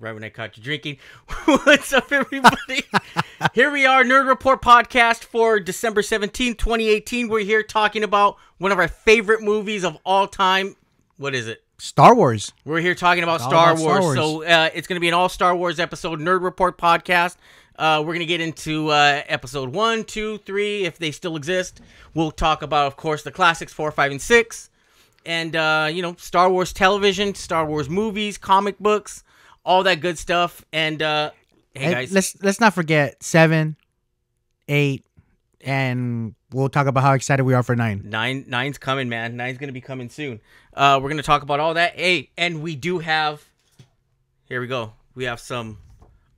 right when I caught you drinking. What's up, everybody? Here we are, Nerd Report podcast for December 17th, 2018. We're here talking about one of our favorite movies of all time. What is it? Star Wars. We're here talking about Star Wars. So it's going to be an all Star Wars episode, Nerd Report podcast. We're going to get into episode 1, 2, 3, if they still exist. We'll talk about, of course, the classics 4, 5, and 6. And, Star Wars television, Star Wars movies, comic books, all that good stuff. And, hey, guys. Let's not forget 7, 8, and we'll talk about how excited we are for 9. 9's coming, man. 9's going to be coming soon. We're going to talk about all that. Hey, and we do have, here we go. We have some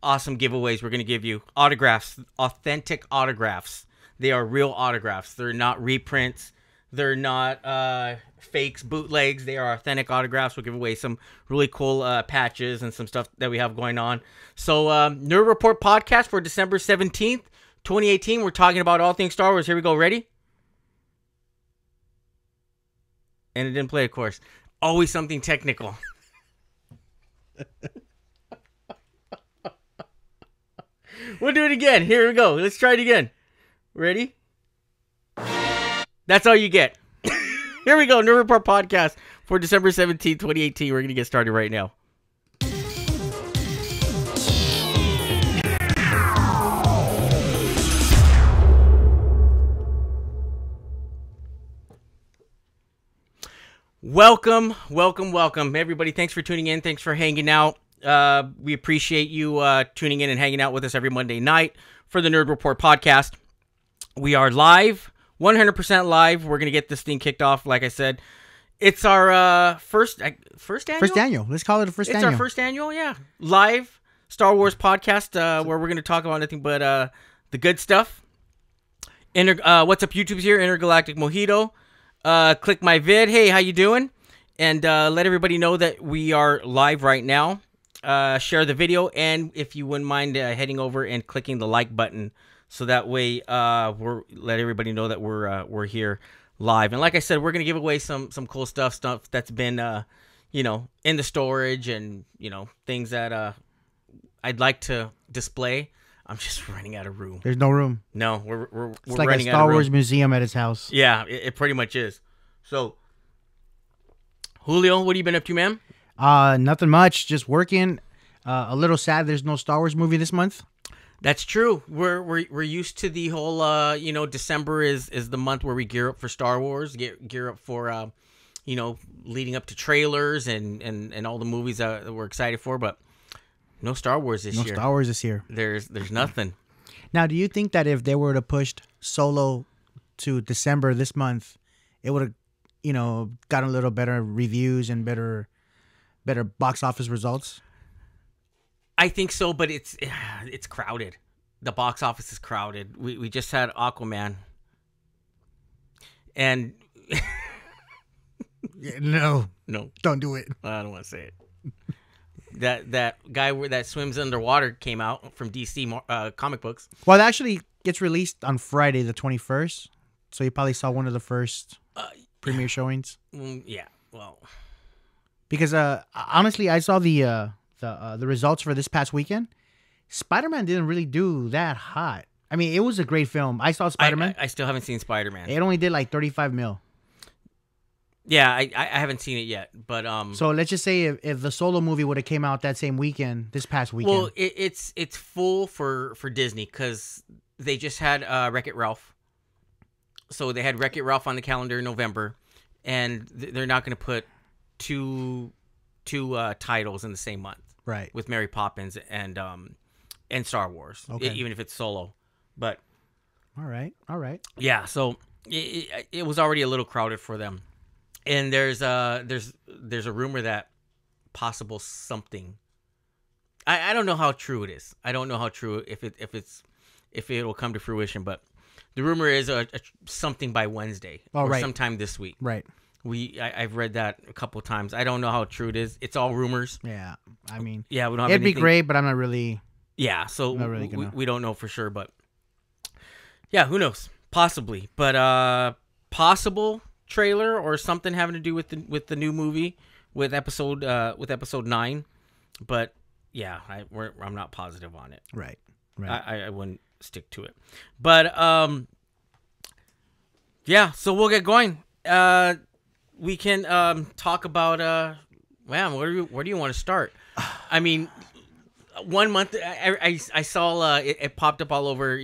awesome giveaways we're going to give you. Autographs, authentic autographs. They are real autographs. They're not reprints. They're not fakes, bootlegs. They are authentic autographs. We'll give away some really cool patches and some stuff that we have going on. So, Nerd Report podcast for December 17th, 2018. We're talking about all things Star Wars. Here we go. Ready? And it didn't play, of course. Always something technical. We'll do it again. Here we go. Let's try it again. Ready? That's all you get. Here we go. Nerd Report podcast for December 17th, 2018. We're going to get started right now. Welcome. Everybody, thanks for tuning in. Thanks for hanging out. We appreciate you tuning in and hanging out with us every Monday night for the Nerd Report podcast. We are live, 100% live. We're going to get this thing kicked off. Like I said, it's our first annual? First annual. Let's call it a first annual. It's our first annual, yeah. Live Star Wars podcast where we're going to talk about nothing but the good stuff. What's up, YouTube's here, Intergalactic Mojito. Click my vid. Hey, how you doing? And let everybody know that we are live right now. Share the video, and if you wouldn't mind heading over and clicking the like button, so that way let everybody know that we're here live. And like I said, we're gonna give away some cool stuff that's been in the storage, and things that I'd like to display. I'm just running out of room. There's no room. No, we're it's like running a out of Star room. Wars museum at his house. Yeah, it pretty much is. So, Julio, what have you been up to, man? Nothing much. Just working. A little sad there's no Star Wars movie this month. That's true. We're used to the whole December is the month where we gear up for Star Wars, gear up for leading up to trailers and all the movies that we're excited for, but no Star Wars this year. No Star Wars this year. There's nothing. Now, do you think that if they were to push Solo to December this month, it would have gotten a little better reviews and better box office results? I think so, but it's crowded. The box office is crowded. We just had Aquaman, and no, don't do it. I don't want to say it. That guy that swims underwater came out from DC comic books. Well, it actually gets released on Friday the 21st, so you probably saw one of the first premiere showings. Yeah, well, because honestly, I saw the results for this past weekend. Spider-Man didn't really do that hot. I mean, it was a great film. I saw Spider-Man. I still haven't seen Spider-Man. It only did like 35 mil. Yeah, I haven't seen it yet, but So let's just say if the Solo movie would have came out that same weekend, this past weekend. Well, it's full for Disney because they just had Wreck-It Ralph. So they had Wreck-It Ralph on the calendar in November, and they're not going to put two titles in the same month. Right. With Mary Poppins and Star Wars, okay. Even if it's Solo, but all right. Yeah, so it was already a little crowded for them, and there's a rumor that possible something. I don't know how true it is. I don't know how true if it'll come to fruition, but the rumor is something by Wednesday or sometime this week. Right. I've read that a couple of times. I don't know how true it is. It's all rumors. Yeah, I mean, yeah, we don't have it'd anything. Be great, but I'm not really. Yeah, so not really we don't know for sure, but yeah, who knows? Possibly, but possible trailer or something having to do with the new movie with episode 9. But yeah, I'm not positive on it. Right. Right. I wouldn't stick to it. But yeah, so we'll get going. We can talk about man, where do you want to start? I mean, 1 month I saw it popped up all over,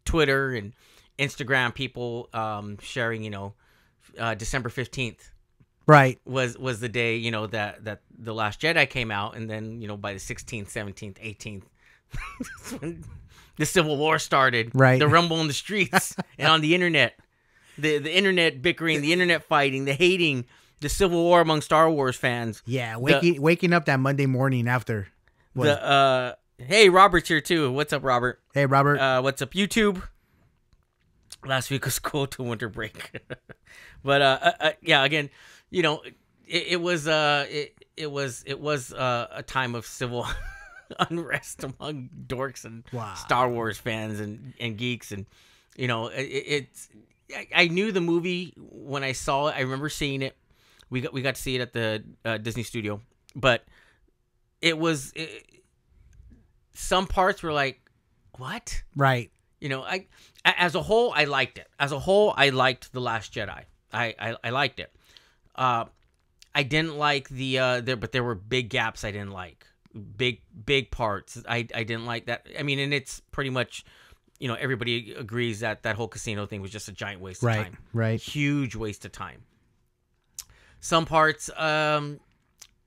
Twitter and Instagram, people sharing, December 15th right. was the day, that The Last Jedi came out, and then, by the 16th, 17th, 18th when the Civil War started. Right. The rumble in the streets and on the internet. The internet bickering, the internet fighting, the hating, the Civil War among Star Wars fans. Yeah, waking up that Monday morning after. Hey, Robert's here too. What's up, Robert? Hey, Robert. What's up, YouTube? Last week was cool to winter break. But yeah, again, it was a time of civil unrest among dorks and Star Wars fans and geeks, and I knew the movie when I saw it. I remember seeing it. We got to see it at the Disney studio, but some parts were like, what? Right. As a whole, I liked it. As a whole, I liked The Last Jedi. I liked it. I didn't like but there were big gaps I didn't like. Big parts I didn't like that. I mean, and it's pretty much, everybody agrees that whole casino thing was just a giant waste of time. Right. Huge waste of time. Some parts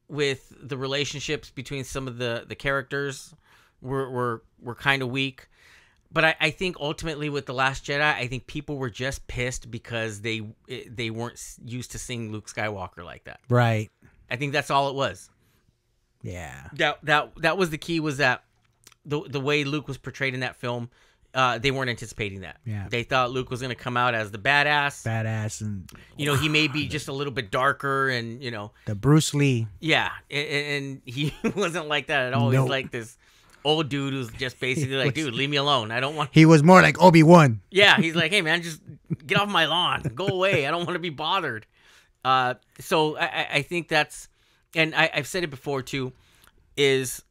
with the relationships between some of the characters were kind of weak. But I think ultimately with The Last Jedi, I think people were just pissed because they weren't used to seeing Luke Skywalker like that. Right. I think that's all it was. Yeah. That was the key, was that the way Luke was portrayed in that film, they weren't anticipating that. Yeah. They thought Luke was going to come out as the badass. And he may be just a little bit darker, and the Bruce Lee. Yeah, and he wasn't like that at all. Nope. He's like this old dude who's just basically like, dude, leave me alone. I don't want. He was more like Obi-Wan. Yeah, he's like, hey man, just get off my lawn, go away. I don't want to be bothered. So I think that's, and I've said it before too, is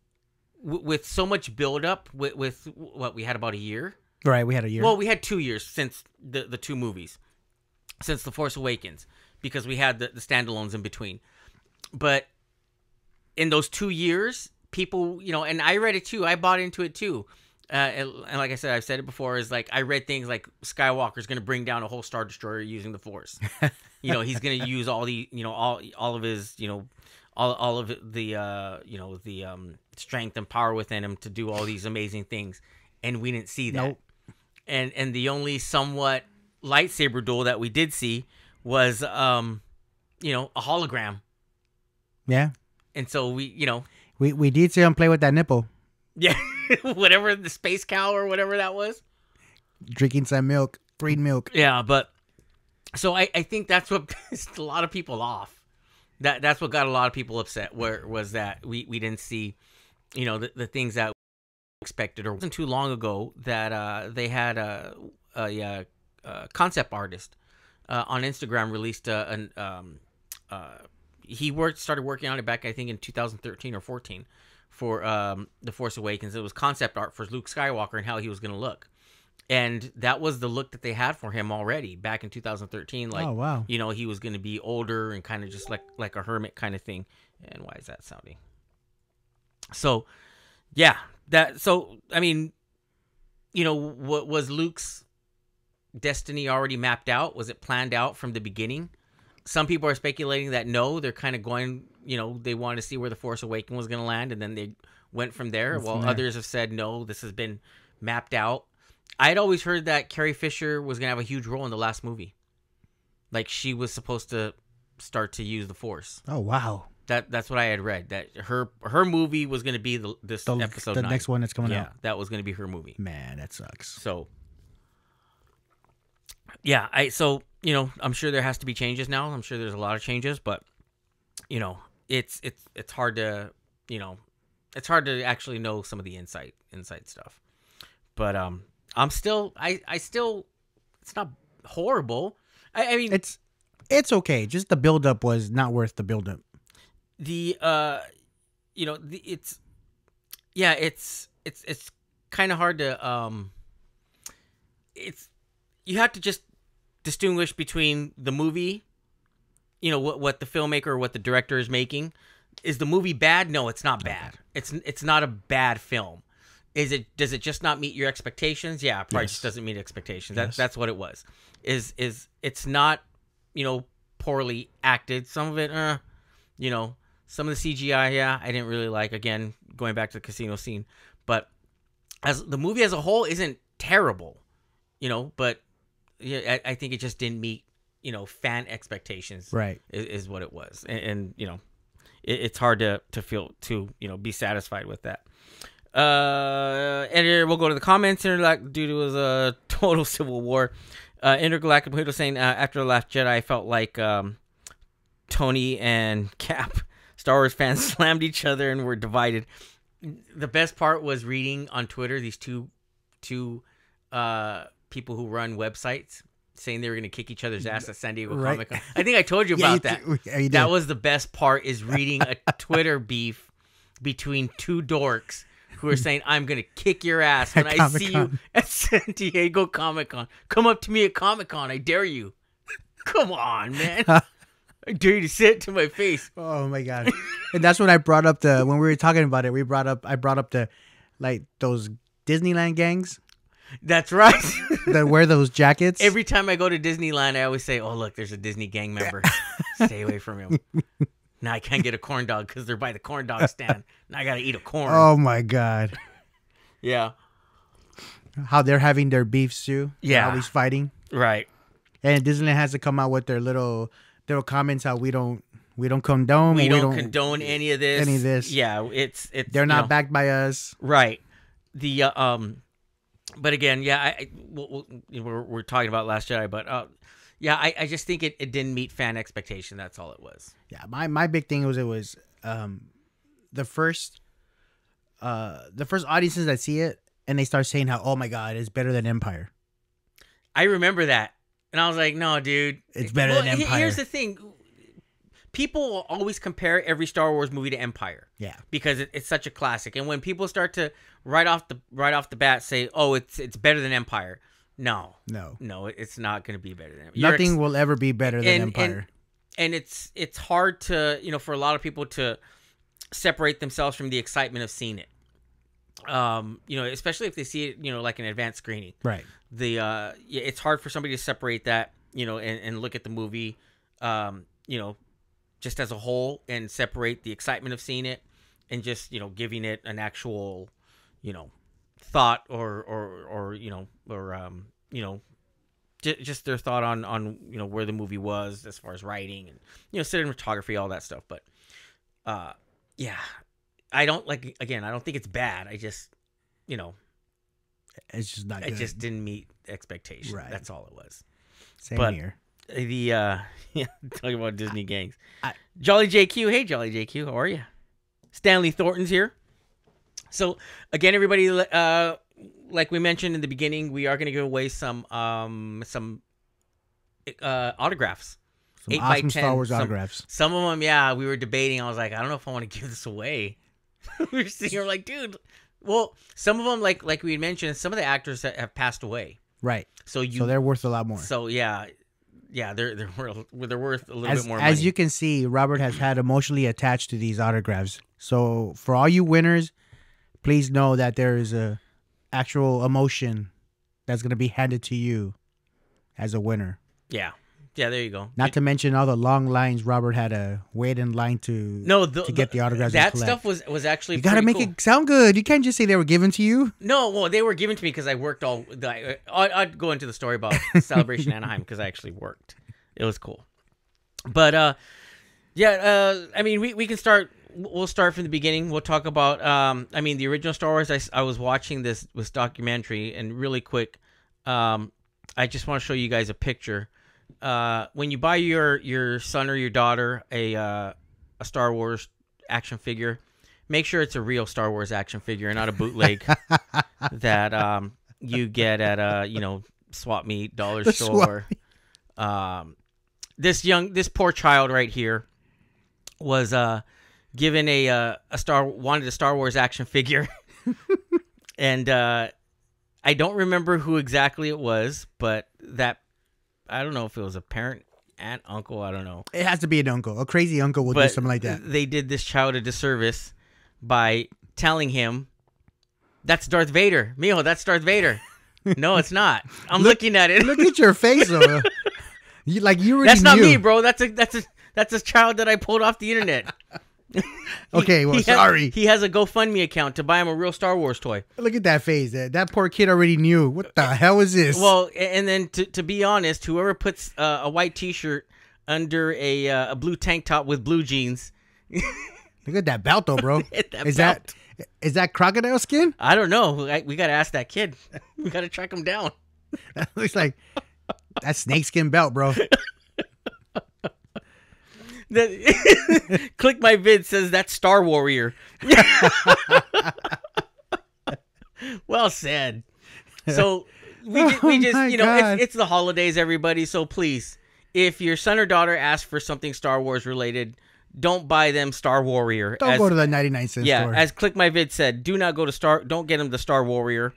with so much buildup with what we had about a year. Right, we had a year. Well, we had 2 years since the two movies, since The Force Awakens, because we had the standalones in between. But in those 2 years, people, and I read it too. I bought into it too. And like I said, I've said it before, is like I read things like Skywalker's going to bring down a whole Star Destroyer using the Force. He's going to use all the, all of his, all of the strength and power within him to do all these amazing things. And we didn't see that. Nope. And the only somewhat lightsaber duel that we did see was, a hologram. Yeah. And so we did see him play with that nipple. Yeah, whatever, the space cow or whatever that was. Drinking some milk, freed milk. Yeah, but so I think that's what pissed a lot of people off. That's what got a lot of people upset, was that we didn't see, the things that we expected. Or it wasn't too long ago that they had a concept artist on Instagram released he started working on it back, I think, in 2013 or 14 for The Force Awakens. It was concept art for Luke Skywalker and how he was going to look. And that was the look that they had for him already back in 2013. Like, oh, wow. He was going to be older and kind of just like a hermit kind of thing. And why is that sounding? So, yeah. I mean, what was Luke's destiny already mapped out? Was it planned out from the beginning? Some people are speculating that no, they're kind of going, they wanted to see where The Force Awakens was going to land, and then they went from there. Others have said, no, this has been mapped out. I had always heard that Carrie Fisher was going to have a huge role in the last movie. Like, she was supposed to start to use the Force. Oh, wow. That's what I had read. That her movie was going to be this episode 9. The next one that's coming out. Yeah, that was going to be her movie. Man, that sucks. So, yeah, I'm sure there has to be changes now. I'm sure there's a lot of changes, but it's hard to it's hard to actually know some of the inside stuff. But I'm still I still, it's not horrible. I mean, it's okay. Just the buildup was not worth the buildup. the it's kind of hard to it's you have to just distinguish between the movie, what the filmmaker or what the director is making. Is the movie bad? No, it's not bad. It's not a bad film. Does it just not meet your expectations? Yeah, it probably just doesn't meet expectations. That's what it was. It's not, poorly acted. Some of it, some of the CGI, I didn't really like. Again, going back to the casino scene, but as the movie as a whole isn't terrible, but I think it just didn't meet, fan expectations. Right, is what it was, and it's hard to feel to be satisfied with that. And here we'll go to the comments. Dude, it was a total civil war. Intergalactic Mojito saying after The Last Jedi, I felt like Tony and Cap, Star Wars fans, slammed each other and were divided. The best part was reading on Twitter these two people who run websites saying they were going to kick each other's ass at San Diego Comic Con. I think I told you about that. You that was the best part, is reading a Twitter beef between two dorks who are saying, I'm going to kick your ass when I see you at San Diego Comic Con. Come up to me at Comic Con. I dare you. Come on, man. I dare you to say it to my face. Oh, my God. And that's when I brought up when we were talking about it, I brought up those Disneyland gangs. That's right. That wear those jackets. Every time I go to Disneyland, I always say, oh, look, there's a Disney gang member. Stay away from him. Now I can't get a corn dog because they're by the corn dog stand. Now I got to eat a corn. Oh, my God. Yeah. How they're having their beefs, too. Yeah. They're always fighting. Right. And Disneyland has to come out with their little comments how we don't condone. We don't condone any of this. Yeah, it's they're not backed by us. Right. But again, we're talking about Last Jedi, but I just think it didn't meet fan expectation. That's all it was. Yeah, my big thing was the first audiences that see it and they start saying how, oh my God, it's better than Empire. I remember that, and I was like, no, dude, it's better than Empire. Here's the thing. People will always compare every Star Wars movie to Empire. Yeah. Because it's such a classic. And when people start to right off the bat say, "Oh, it's better than Empire." No, it's not going to be better than Empire. Nothing will ever be better than Empire. And it's hard to, for a lot of people to separate themselves from the excitement of seeing it. Especially if they see it, like an advanced screening. Right. It's hard for somebody to separate that, and look at the movie, just as a whole, and separate the excitement of seeing it and just, giving it an actual, thought or just their thought on where the movie was as far as writing and, cinematography, all that stuff. But, I don't think it's bad. I just, it's just not good. It just didn't meet expectations. Right. That's all it was. Same here. Talking about Disney gangs. Jolly JQ. Hey, Jolly JQ. How are you? Stanley Thornton's here. So, again, everybody, like we mentioned in the beginning, we are going to give away some autographs. Some awesome Star Wars autographs. Some of them, we were debating. I was like, I don't know if I want to give this away. We were sitting here like, dude. Well, some of them, like we had mentioned, some of the actors have passed away. Right. So they're worth a lot more. So, yeah, they're worth a little bit more money. As you can see, Robert has had emotionally attached to these autographs. So for all you winners, please know that there is a actual emotion that's going to be handed to you as a winner. Yeah. Yeah, there you go. Not to mention all the long lines Robert had to wait in line to get the autographs. That stuff was actually you got to make it sound good. You can't just say they were given to you. No, well, they were given to me because I worked I'd go into the story about Celebration Anaheim because I actually worked. It was cool. But, I mean, we can start. We'll start from the beginning. We'll talk about, the original Star Wars. I was watching this documentary, and really quick, I just want to show you guys a picture. When you buy your son or your daughter a Star Wars action figure, make sure it's a real Star Wars action figure and not a bootleg that you get at a swap meet, dollar store. This poor child right here was given wanted a Star Wars action figure, and I don't remember who exactly it was, but I don't know if it was a parent, aunt, uncle, I don't know. It has to be an uncle. A crazy uncle would do something like that. They did this child a disservice by telling him, "That's Darth Vader, Mijo. That's Darth Vader." No, it's not. I'm looking at it. Look at your face, though. You already That's not knew. me, bro. That's a child that I pulled off the internet. Okay, well, sorry. He has a GoFundMe account to buy him a real Star Wars toy. Look at that face. That poor kid already knew. What the hell is this? Well, and then to be honest, whoever puts a white T-shirt under a blue tank top with blue jeans. Look at that belt, though, bro. That is that crocodile skin? I don't know. We got to ask that kid. We got to track him down. That looks like that snakeskin belt, bro. Click my vid says that's Star Warrior. Well said. So we just it's the holidays, everybody. So please, if your son or daughter asks for something Star Wars related, don't buy them Star Warrior. Don't go to the 99-cent store. As Click My Vid said, do not go to don't get him the Star Warrior,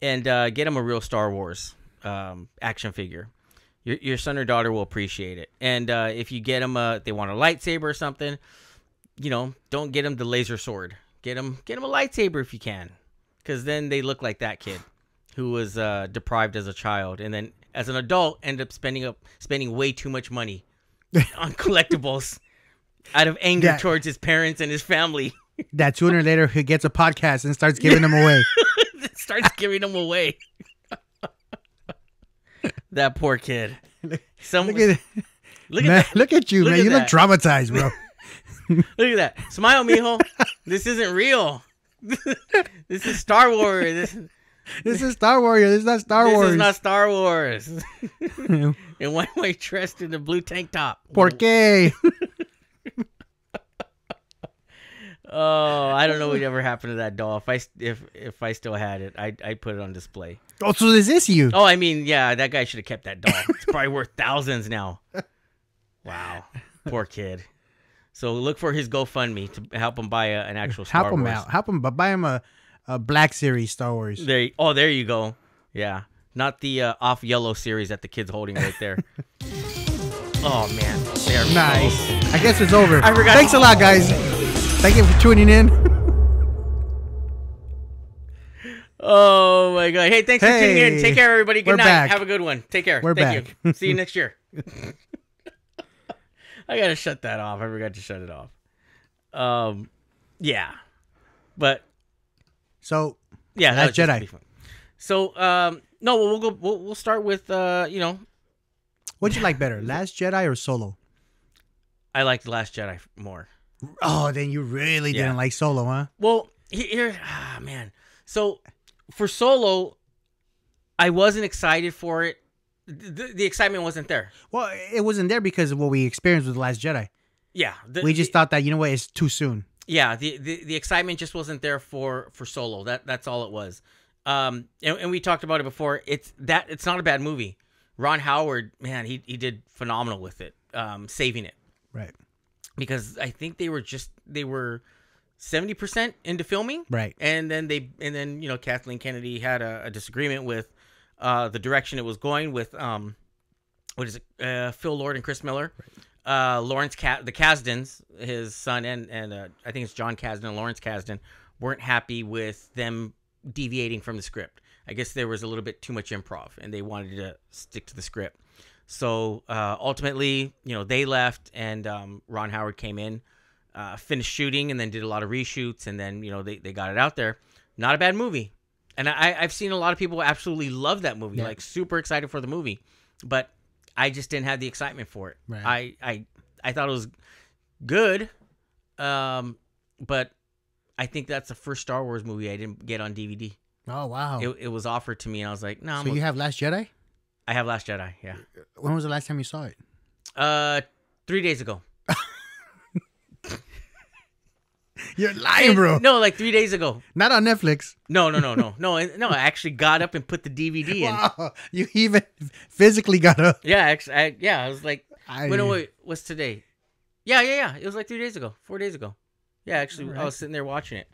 and get him a real Star Wars action figure. Your son or daughter will appreciate it. And if you get them, they want a lightsaber or something, don't get them the laser sword. Get them a lightsaber if you can, because then they look like that kid who was deprived as a child, and then as an adult end up spending way too much money on collectibles out of anger towards his parents and his family. That sooner or later he gets a podcast and starts giving them away. Starts giving them away. That poor kid. Look at you, man. You look traumatized, bro. Look at that. Smile, mijo. This isn't real. This is Star Wars. This is Star Warrior. This is not Star Wars. This is not Star Wars. And why am I dressed in a blue tank top? ¿Por qué? Oh, I don't know what ever happened to that doll. If I still had it, I'd put it on display. Oh, so is this you? Oh, I mean, yeah, that guy should have kept that doll. It's probably worth thousands now. Wow, poor kid. So look for his GoFundMe to help him buy an actual Star Wars. Help him out. Help him, but buy him a Black Series Star Wars. There you go. Yeah, not the off yellow series that the kid's holding right there. Oh man, they are nice. I guess it's over. I forgot. Thanks a lot, guys. Thank you for tuning in. Oh my god! Hey, thanks for tuning in. Take care, everybody. Good night. Back. Have a good one. Take care. Thank you. See you next year. I gotta shut that off. I forgot to shut it off. Yeah, but so yeah, Last Jedi. So no, we'll start with What'd you like better, Last Jedi or Solo? I like The Last Jedi more. Oh, then you really didn't like Solo, huh? Well, man. So for Solo, I wasn't excited for it. The excitement wasn't there. Well, it wasn't there because of what we experienced with The Last Jedi. Yeah. We just thought that, it's too soon. Yeah, the excitement just wasn't there for Solo. That's all it was. And we talked about it before. It's not a bad movie. Ron Howard, man, he did phenomenal with it, saving it. Right. Because I think they were 70% into filming. Right. And then Kathleen Kennedy had a disagreement with the direction it was going with Phil Lord and Chris Miller. Right. Lawrence the Kasdans, his son and I think it's John Kasdan and Lawrence Kasdan, weren't happy with them deviating from the script. I guess there was a little bit too much improv and they wanted to stick to the script. So ultimately, they left and Ron Howard came in, finished shooting, and then did a lot of reshoots, and then they got it out there. Not a bad movie, and I've seen a lot of people absolutely love that movie, like super excited for the movie, but I just didn't have the excitement for it. Right. I thought it was good, but I think that's the first Star Wars movie I didn't get on DVD. Oh wow! It was offered to me, and I was like, no. So you have Last Jedi? I have Last Jedi, yeah. When was the last time you saw it? 3 days ago. You're lying, bro. No, like 3 days ago. Not on Netflix. No. I actually got up and put the DVD in. Wow, you even physically got up. Yeah, actually, I was like, wait, what's today? Yeah. It was like 3 days ago, 4 days ago. Yeah, actually, I was sitting there watching it.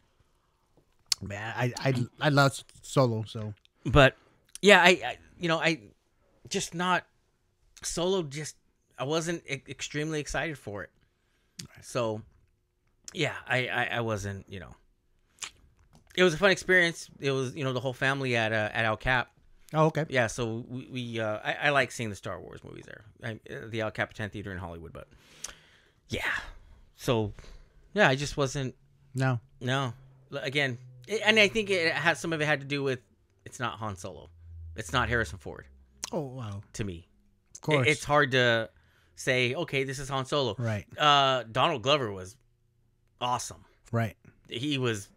Man, I love Solo. So, But yeah, I just not Solo. Just I wasn't extremely excited for it. So yeah, I wasn't. It was a fun experience. It was the whole family at El Cap. oh okay. Yeah, so I like seeing the Star Wars movies there. The El Capitan Theater in Hollywood, but yeah. So yeah, I just wasn't. No. Again, and I think some of it had to do with it's not Han Solo, it's not Harrison Ford. Oh wow. To me, Of course. it's hard to say. Okay, this is Han Solo. Right. Donald Glover was awesome. Right. He was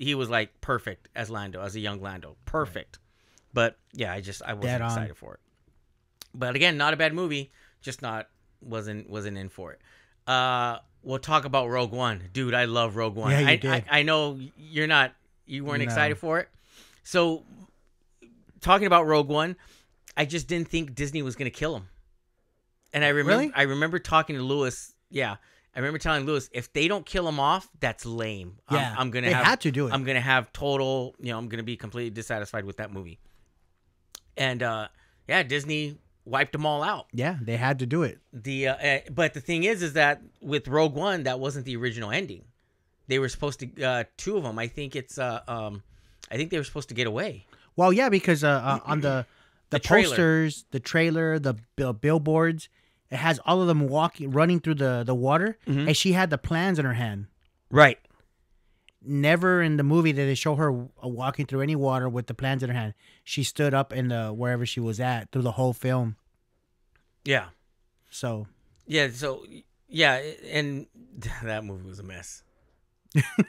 like perfect as Lando, as a young Lando, perfect. Right. But yeah, I wasn't excited for it. But again, not a bad movie, just wasn't in for it. We'll talk about Rogue One, dude. I love Rogue One. Yeah, you did. I know you weren't excited for it. So talking about Rogue One, I just didn't think Disney was gonna kill him. And I remember talking to Lewis. Yeah. I remember telling Lewis, if they don't kill him off, that's lame. Yeah, they had to do it. I'm gonna have total, I'm gonna be completely dissatisfied with that movie. And Disney wiped them all out. Yeah, they had to do it. But the thing is that with Rogue One, that wasn't the original ending. They were supposed to two of them. I think I think they were supposed to get away. Well, yeah, because on the posters, the trailer, the billboards. It has all of them running through the water, and she had the plans in her hand. Right. Never in the movie did they show her walking through any water with the plans in her hand. She stood up in wherever she was at through the whole film. Yeah. So. Yeah. So yeah, and that movie was a mess.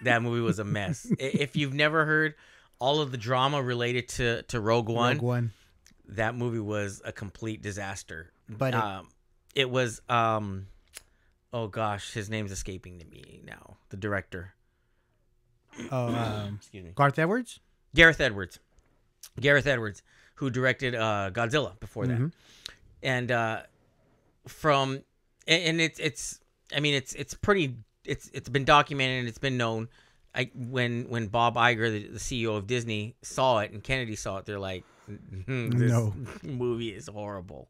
That movie was a mess. If you've never heard all of the drama related to Rogue One, that movie was a complete disaster. But. It was, oh gosh, his name's escaping to me now. The director. Excuse me. Gareth Edwards? Gareth Edwards, who directed Godzilla before that. And it's been documented and it's been known. When Bob Iger, the CEO of Disney, saw it and Kennedy saw it, they're like, this movie is horrible.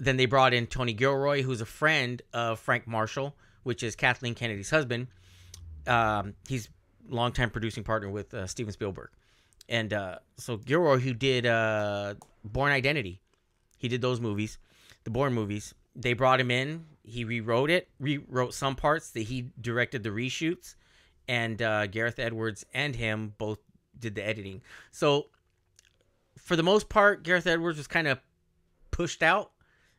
Then they brought in Tony Gilroy, who's a friend of Frank Marshall, which is Kathleen Kennedy's husband. He's a longtime producing partner with Steven Spielberg. And so Gilroy, who did Bourne Identity, he did those movies, the Bourne movies. They brought him in. He rewrote some parts. That he directed the reshoots. And Gareth Edwards and him both did the editing. So for the most part, Gareth Edwards was kind of pushed out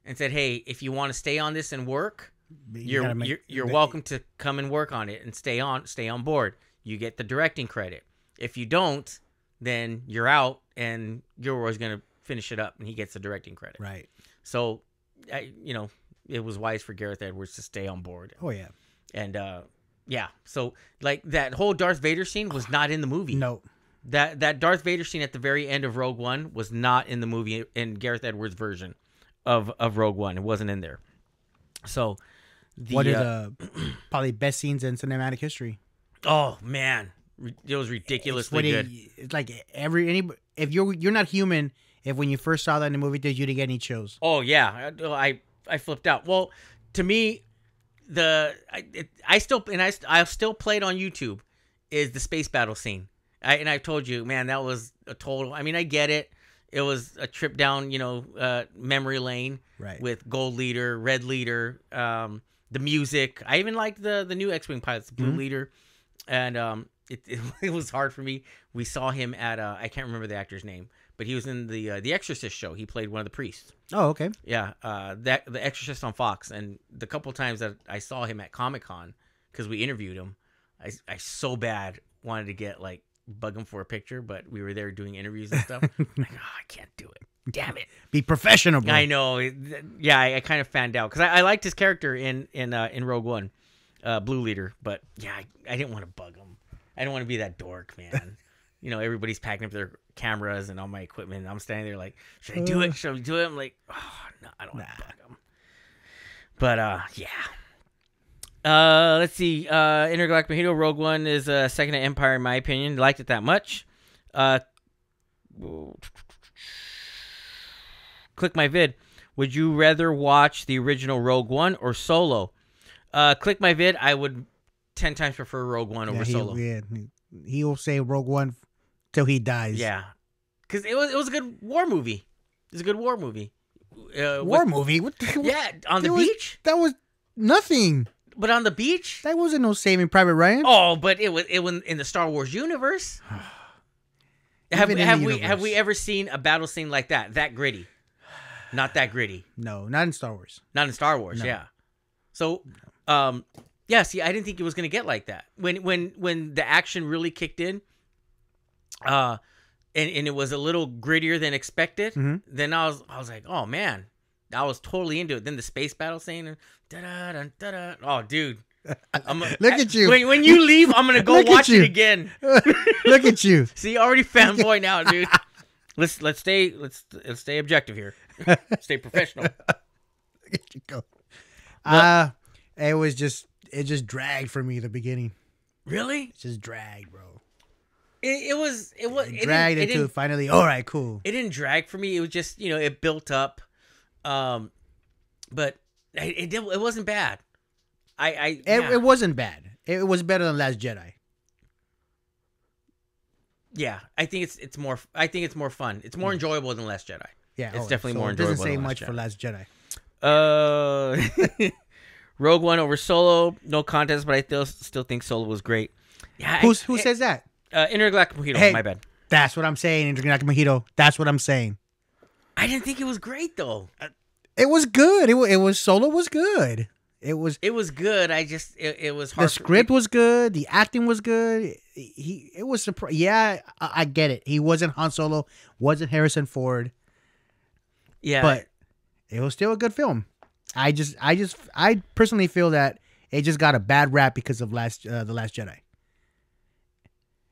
and said, "Hey, if you want to stay on this and work, you're welcome to come and work on it and stay on board. You get the directing credit. If you don't, then you're out, and Gilroy's gonna finish it up, and he gets the directing credit." Right. So, it was wise for Gareth Edwards to stay on board. Oh yeah. And yeah, so like that whole Darth Vader scene was not in the movie. No. That Darth Vader scene at the very end of Rogue One was not in the movie, in Gareth Edwards' version of Rogue One. It wasn't in there. So, what is probably best scenes in cinematic history? Oh man, it was ridiculously good. It's like if you're not human, if when you first saw that in the movie, did you get any chills? Oh yeah, I flipped out. Well, to me, I still play it on YouTube. Is the space battle scene? I've told you, man, that was a total. I mean, I get it. It was a trip down, memory lane, right, with Gold Leader, Red Leader, the music. I even liked the new X-Wing pilots, Blue Leader, and it was hard for me. We saw him at I can't remember the actor's name, but he was in the Exorcist show. He played one of the priests. Oh, okay. Yeah, the Exorcist on Fox, and the couple times that I saw him at Comic-Con because we interviewed him, I so bad wanted to bug him for a picture, but we were there doing interviews and stuff. I can't do it. Damn it. Be professional, bro. I know. Yeah, I kind of fanned out because I liked his character in Rogue One, Blue Leader, but yeah, I didn't want to bug him. I didn't want to be that dork, man. Everybody's packing up their cameras and all my equipment. And I'm standing there like, should I do it? Should I do it? I'm like, oh no, I don't want to bug him. But yeah. Let's see. Intergalactic Mojito Rogue One is second to Empire in my opinion. Liked it that much. Click my vid. Would you rather watch the original Rogue One or Solo? Click my vid. I would 10 times prefer Rogue One over Solo. He'll say Rogue One till he dies. Yeah, because it was a good war movie. It was a good war movie. Movie? What the, Yeah, on the beach. That was nothing. But on the beach. That wasn't no Saving Private Ryan. Oh, but it was in the Star Wars universe. have we ever seen a battle scene like that? That gritty? Not that gritty. No, not in Star Wars. Not in Star Wars. No. Yeah. So, yeah. See, I didn't think it was gonna get like that when the action really kicked in. And it was a little grittier than expected. Mm-hmm. Then I was like, oh man, I was totally into it. Then the space battle scene, da-da. Oh, dude, look at you. When you leave, I'm gonna go watch it again. Look at you. See, already fanboy now, dude. Let's stay objective here. Stay professional. Look at you go. It just dragged for me at the beginning. Really? It just dragged, bro. It dragged until finally. All right, cool. It didn't drag for me. It was just it built up, but it wasn't bad. It wasn't bad. It was better than Last Jedi. Yeah, I think it's more. I think it's more fun. It's more enjoyable than Last Jedi. Yeah, it's definitely more enjoyable. It doesn't say much for Last Jedi. Rogue One over Solo, no contest, but I still think Solo was great. Yeah, who says that? Intergalactic Mojito. Hey, my bad. That's what I'm saying. Intergalactic Mojito. That's what I'm saying. I didn't think it was great though. It was good. It was Solo was good. It was good. It was hard. The script was good. The acting was good. It was surprising. Yeah, I get it. He wasn't Han Solo. Wasn't Harrison Ford. Yeah, but it was still a good film. I personally feel that it just got a bad rap because of the Last Jedi.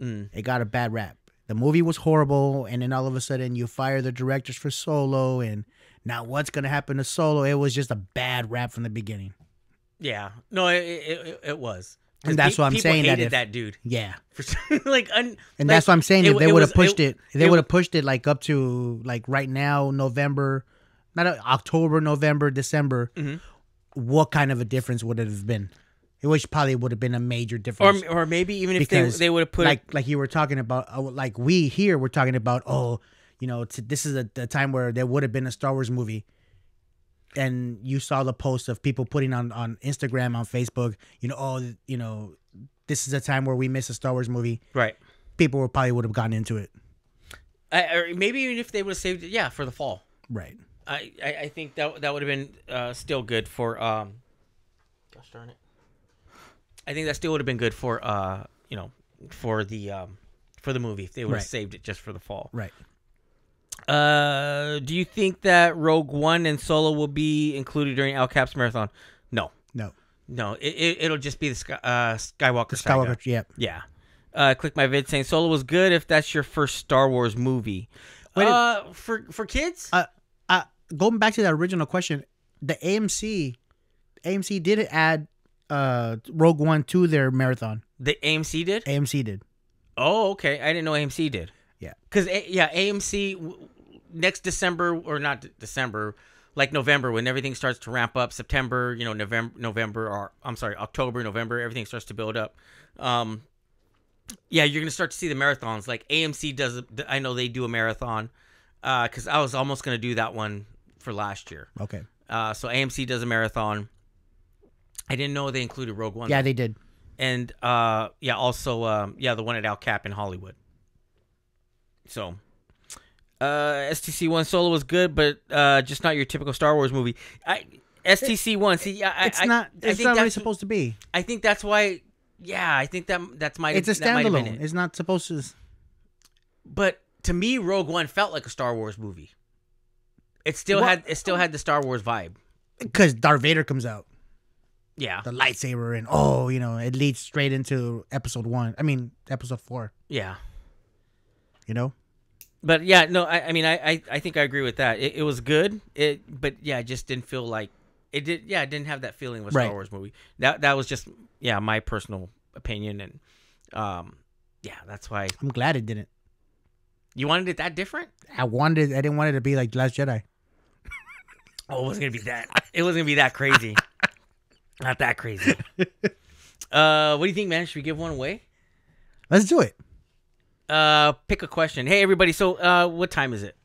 It got a bad rap. The movie was horrible, and then all of a sudden you fire the directors for Solo, and now what's gonna happen to Solo? It was just a bad rap from the beginning. Yeah, no, it was, and that's what I'm saying. Hated that dude. Yeah, and that's what I'm saying. If they would have pushed it, they would have pushed it like up to like right now, November, not October, November, December. Mm-hmm. What kind of a difference would it have been? Which probably would have been a major difference. Or maybe even if they would have put like you were talking about, like we here were talking about. Oh, this is the time where there would have been a Star Wars movie. And you saw the posts of people putting on Instagram, on Facebook, this is a time where we miss a Star Wars movie. Right. People probably would have gotten into it. Or maybe even if they would have saved it, for the fall. Right. I think that would have been still good for, gosh darn it. I think that still would have been good for, for the movie if they would have saved it just for the fall. Right. Do you think that Rogue One and Solo will be included during El Cap's marathon? No. It'll just be the Skywalker saga. Yeah. Click my vid saying Solo was good if that's your first Star Wars movie. For kids. Going back to that original question, the AMC did add Rogue One to their marathon. The AMC did. AMC did. Oh, okay. I didn't know AMC did. Yeah. Because AMC next December, or not December, like November, when everything starts to ramp up, September, November, or I'm sorry, October, November, everything starts to build up. You're going to start to see the marathons. Like AMC does, I know they do a marathon, because I was almost going to do that one for last year. Okay. So AMC does a marathon. I didn't know they included Rogue One. Yeah, they did. And also the one at El Cap in Hollywood. So, STC1 Solo was good, but just not your typical Star Wars movie. STC1, see, it's not really supposed to be. I think that's why. Yeah, I think that's my. It's a standalone. It's not supposed to. But to me, Rogue One felt like a Star Wars movie. It still had the Star Wars vibe. Because Darth Vader comes out. Yeah. The lightsaber, and it leads straight into episode 4. Yeah. But yeah, no, I think I agree with that. It was good. But yeah, it just didn't feel like It did. Yeah, it didn't have that feeling of a Right. Star Wars movie. That was just my personal opinion, and that's why I'm glad it didn't. you wanted it that different. I didn't want it to be like Last Jedi. Oh, it wasn't gonna be that. It wasn't gonna be that crazy. Not that crazy. What do you think, man? Should we give one away? Let's do it. Pick a question. Hey, everybody. So, what time is it?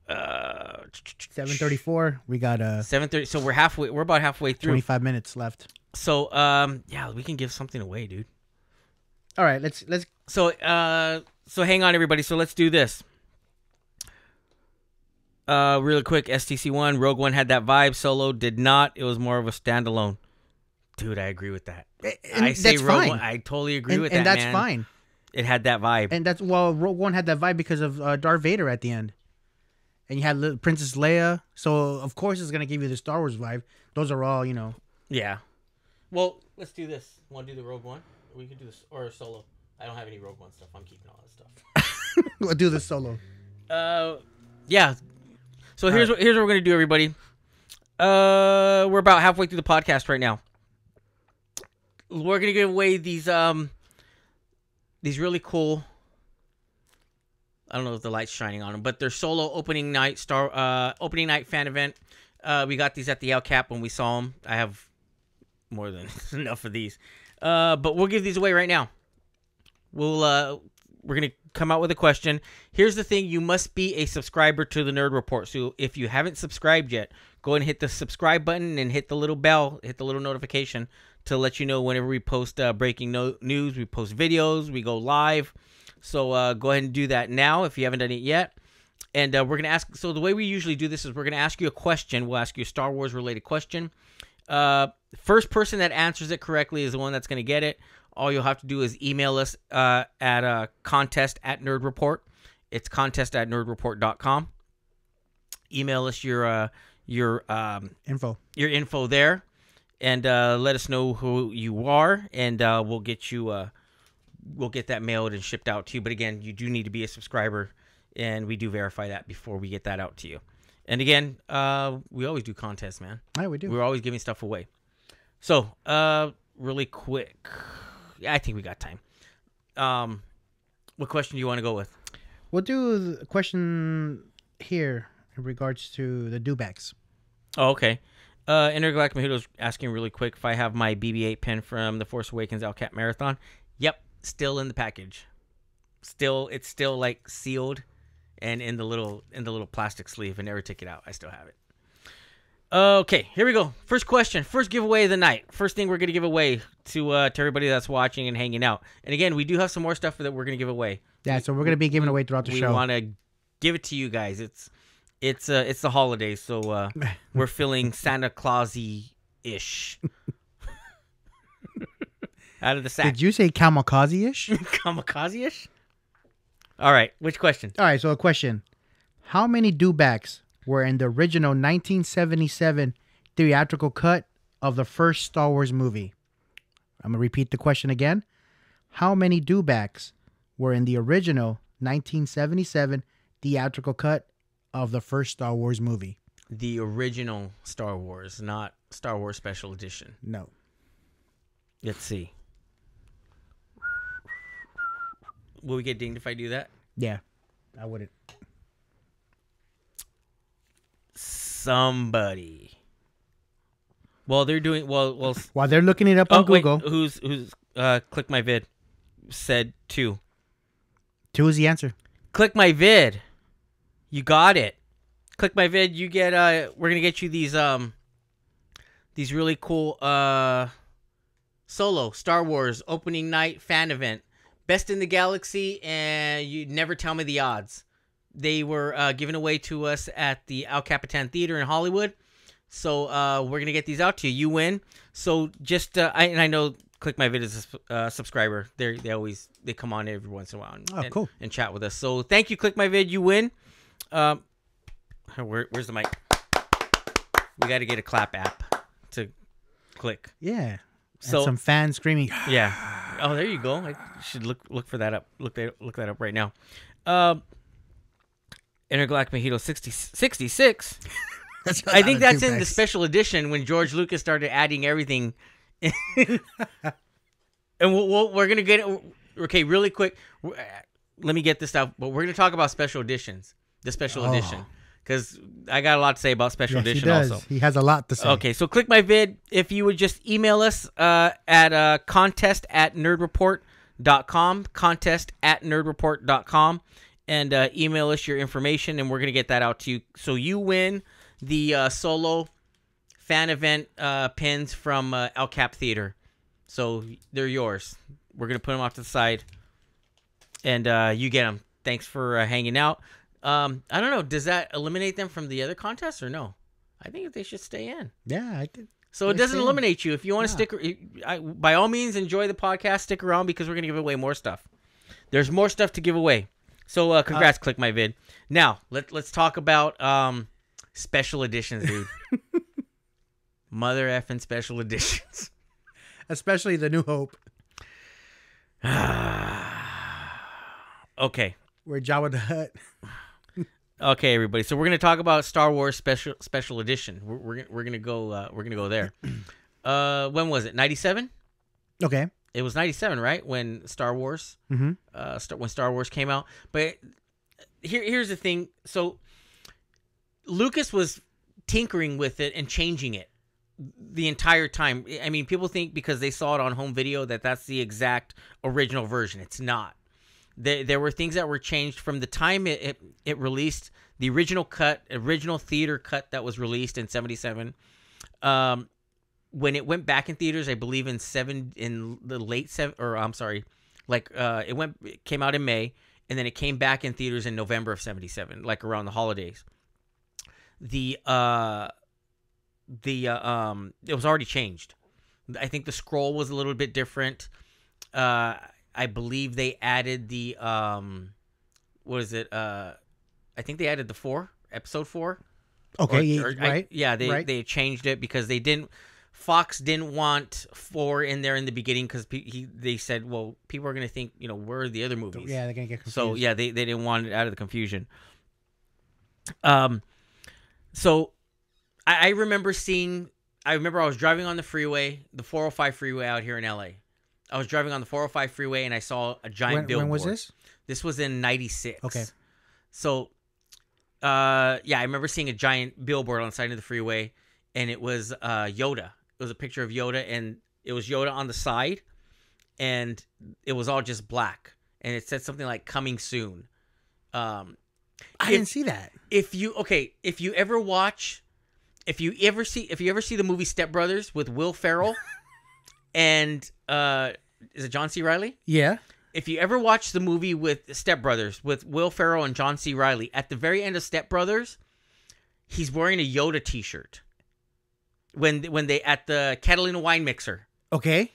7:34. We got 7:30. So we're halfway. We're about halfway through. 25 minutes left. So, we can give something away, dude. All right, let's. So hang on, everybody. So let's do this. Really quick. STC1, Rogue One had that vibe. Solo did not. It was more of a standalone. Dude, I agree with that. And I say that's Rogue fine. One. I totally agree with that, and that's man. fine. It had that vibe. And that's Rogue One had that vibe because of Darth Vader at the end, and you had Princess Leia. So of course it's gonna give you the Star Wars vibe. Those are all Yeah. Well, let's do this. Want to do the Rogue One? We could do this or Solo. I don't have any Rogue One stuff. I'm keeping all that stuff. We'll do the Solo. Yeah. So here's what we're gonna do, everybody. We're about halfway through the podcast right now. We're gonna give away these really cool. I don't know if the light's shining on them, but they're Solo opening night fan event. We got these at the El Cap when we saw them. I have more than enough of these, but we'll give these away right now. We're gonna come out with a question. Here's the thing: you must be a subscriber to the Nerd Report. So if you haven't subscribed yet, go and hit the subscribe button and hit the little bell, hit the little notification to let you know whenever we post breaking news, we post videos, we go live. So go ahead and do that now if you haven't done it yet. And we're going to ask, so the way we usually do this is we're going to ask you a question. We'll ask you a Star Wars related question. First person that answers it correctly is the one that's going to get it. All you'll have to do is email us at contest@nerdreport. It's contest@nerdreport.com. Email us your info there, and let us know who you are, and we'll get that mailed and shipped out to you. But again, you do need to be a subscriber, and we do verify that before we get that out to you. And again, we always do contests, man. Yeah, we do. We're always giving stuff away. So, really quick, I think we got time. What question do you want to go with? We'll do the question here in regards to the dewbacks. Oh, okay. Intergalactic Mojito's asking really quick if I have my BB-8 pen from the Force Awakens El Cap Marathon. Yep, still in the package. It's still like sealed and in the little plastic sleeve. I never took it out. I still have it. Okay, here we go. First question, first giveaway of the night. First thing we're gonna give away to everybody that's watching and hanging out. And again, we do have some more stuff that we're gonna give away. Yeah, so we're gonna be giving away throughout the show. We want to give it to you guys. It's the holidays, so we're feeling Santa Claus-y-ish. Out of the sack. Did you say kamikaze-ish? Kamikaze-ish? All right, which question? All right, so a question. How many dewbacks were in the original 1977 theatrical cut of the first Star Wars movie? I'm going to repeat the question again. How many dewbacks were in the original 1977 theatrical cut of the first Star Wars movie? The original Star Wars, not Star Wars Special Edition. No. Let's see. Will we get dinged if I do that? Yeah, I wouldn't. Somebody. Well, they're doing well. While they're looking it up on Google. Wait, who's Click My Vid said 2. 2 is the answer. Click My Vid. You got it. Click My Vid. You get. We're gonna get you these really cool Solo Star Wars opening night fan event, best in the galaxy, and you never tell me the odds. They were given away to us at the Al Capitan Theater in Hollywood. So we're going to get these out to you. You win. So just, I know Click My Vid is a subscriber. They come on every once in a while cool. and chat with us. So thank you, Click My Vid. You win. Where's the mic? We got to get a clap app to click. Yeah. So and some fans screaming. Yeah. Oh, there you go. I should look for that up. Look that up right now. Intergalactic Mojito 66 I think that's in the special edition when George Lucas started adding everything. And we're gonna get it. Okay, really quick. Let me get this out. But we're gonna talk about special editions. The special edition. Because I got a lot to say about special edition he does. also. He has a lot to say. Okay, so click my vid. If you would just email us at contest@nerdreport.com, contest@nerdreport.com, and email us your information, and we're going to get that out to you. So you win the Solo fan event pins from El Cap Theater. So they're yours. We're going to put them off to the side, and you get them. Thanks for hanging out. I don't know. Does that eliminate them from the other contests or no? I think they should stay in. Yeah, I think. So it doesn't eliminate you. If you want to stick, by all means, enjoy the podcast. Stick around because we're going to give away more stuff. There's more stuff to give away. So congrats, Click My Vid. Now, let's talk about special editions, dude. Mother effing special editions. Especially the New Hope. Okay. Where Jabba the Hutt. Okay, everybody. So we're gonna talk about Star Wars special edition. We're gonna go there. When was it? 97? Okay. It was 97, right? When Star Wars, when Star Wars came out. But here's the thing. So Lucas was tinkering with it and changing it the entire time. I mean, people think because they saw it on home video that's the exact original version. It's not. There were things that were changed from the time it released, the original theater cut that was released in 77. When it went back in theaters, I believe it came out in May, and then it came back in theaters in November of 77, like around the holidays. It was already changed. I think the scroll was a little bit different. I believe they added the what is it? I think they added the episode 4. Okay, right. They changed it because Fox didn't want 4 in there in the beginning because they said, well, people are going to think, where are the other movies? Yeah, they're going to get confused. So yeah, they didn't want it out of the confusion. So I remember I was driving on the freeway, the 405 freeway out here in LA. I was driving on the 405 freeway and I saw a giant billboard. When was this? This was in 96. Okay. So, I remember seeing a giant billboard on the side of the freeway, and it was Yoda. It was a picture of Yoda, and it was Yoda on the side, and it was all just black, and it said something like "coming soon." I didn't see that. If you ever see the movie Step Brothers with Will Ferrell. And is it John C. Reilly? Yeah. If you ever watch the movie with Step Brothers with Will Ferrell and John C. Reilly, at the very end of Step Brothers, he's wearing a Yoda T-shirt. When they at the Catalina wine mixer. Okay.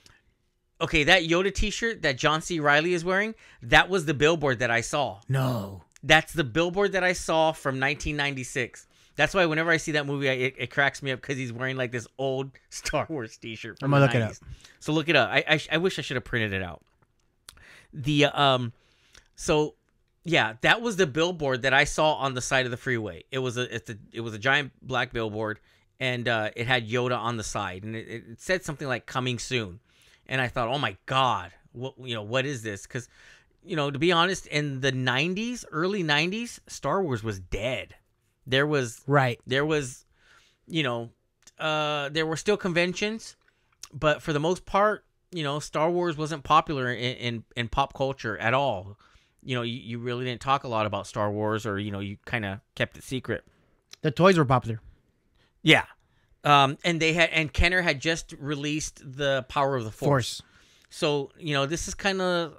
Okay, that Yoda T-shirt that John C. Reilly is wearing, that was the billboard that I saw. No. That's the billboard that I saw from 1996. That's why whenever I see that movie, it cracks me up because he's wearing like this old Star Wars T-shirt. I'm gonna look it up. So look it up. I wish I should have printed it out. That was the billboard that I saw on the side of the freeway. It was a giant black billboard, and it had Yoda on the side, and it said something like "coming soon," and I thought, oh my god, what is this? Because to be honest, in the early 90s, Star Wars was dead. There were still conventions, but for the most part, Star Wars wasn't popular in pop culture at all. You really didn't talk a lot about Star Wars, or you kind of kept it secret. The toys were popular. Yeah, and Kenner had just released the Power of the Force. So this is kind of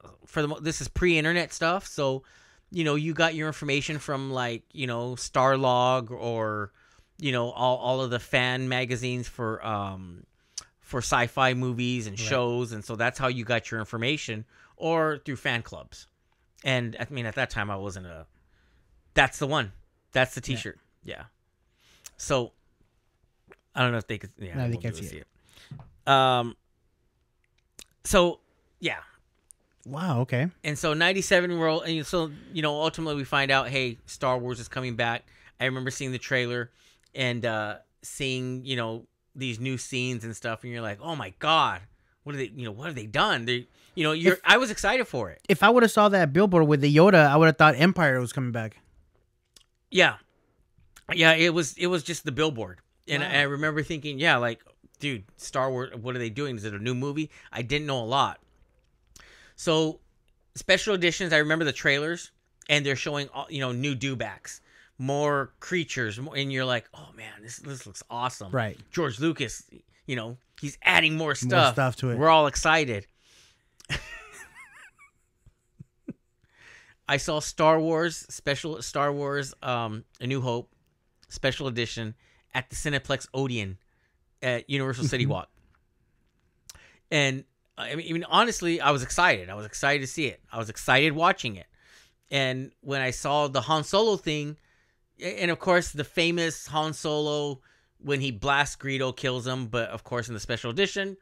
this is pre-internet stuff. So. You got your information from Starlog or all of the fan magazines for sci-fi movies and shows, and so that's how you got your information, or through fan clubs. And I mean, at that time, I wasn't that's the one. That's the T-shirt. Yeah. So I don't know if they could. Yeah, no, they can't see it. So yeah. Wow, okay. And so 97 ultimately we find out, hey, Star Wars is coming back. I remember seeing the trailer, and seeing these new scenes and stuff, and you're like, oh my god, what have they done? I was excited for it. If I would have saw that billboard with the Yoda, I would have thought Empire was coming back. Yeah, it was just the billboard, and I remember thinking, yeah, like, dude, Star Wars, what are they doing? Is it a new movie? I didn't know a lot. So special editions, I remember the trailers, and they're showing new dewbacks, more creatures, and you're like, oh man, this looks awesome. Right. George Lucas, he's adding more stuff to it. We're all excited. I saw Star Wars, A New Hope, special edition at the Cineplex Odeon at Universal City Walk. And I mean, honestly, I was excited. I was excited to see it. I was excited watching it. And when I saw the Han Solo thing, and of course the famous Han Solo, when he blasts Greedo, kills him. But of course in the special edition,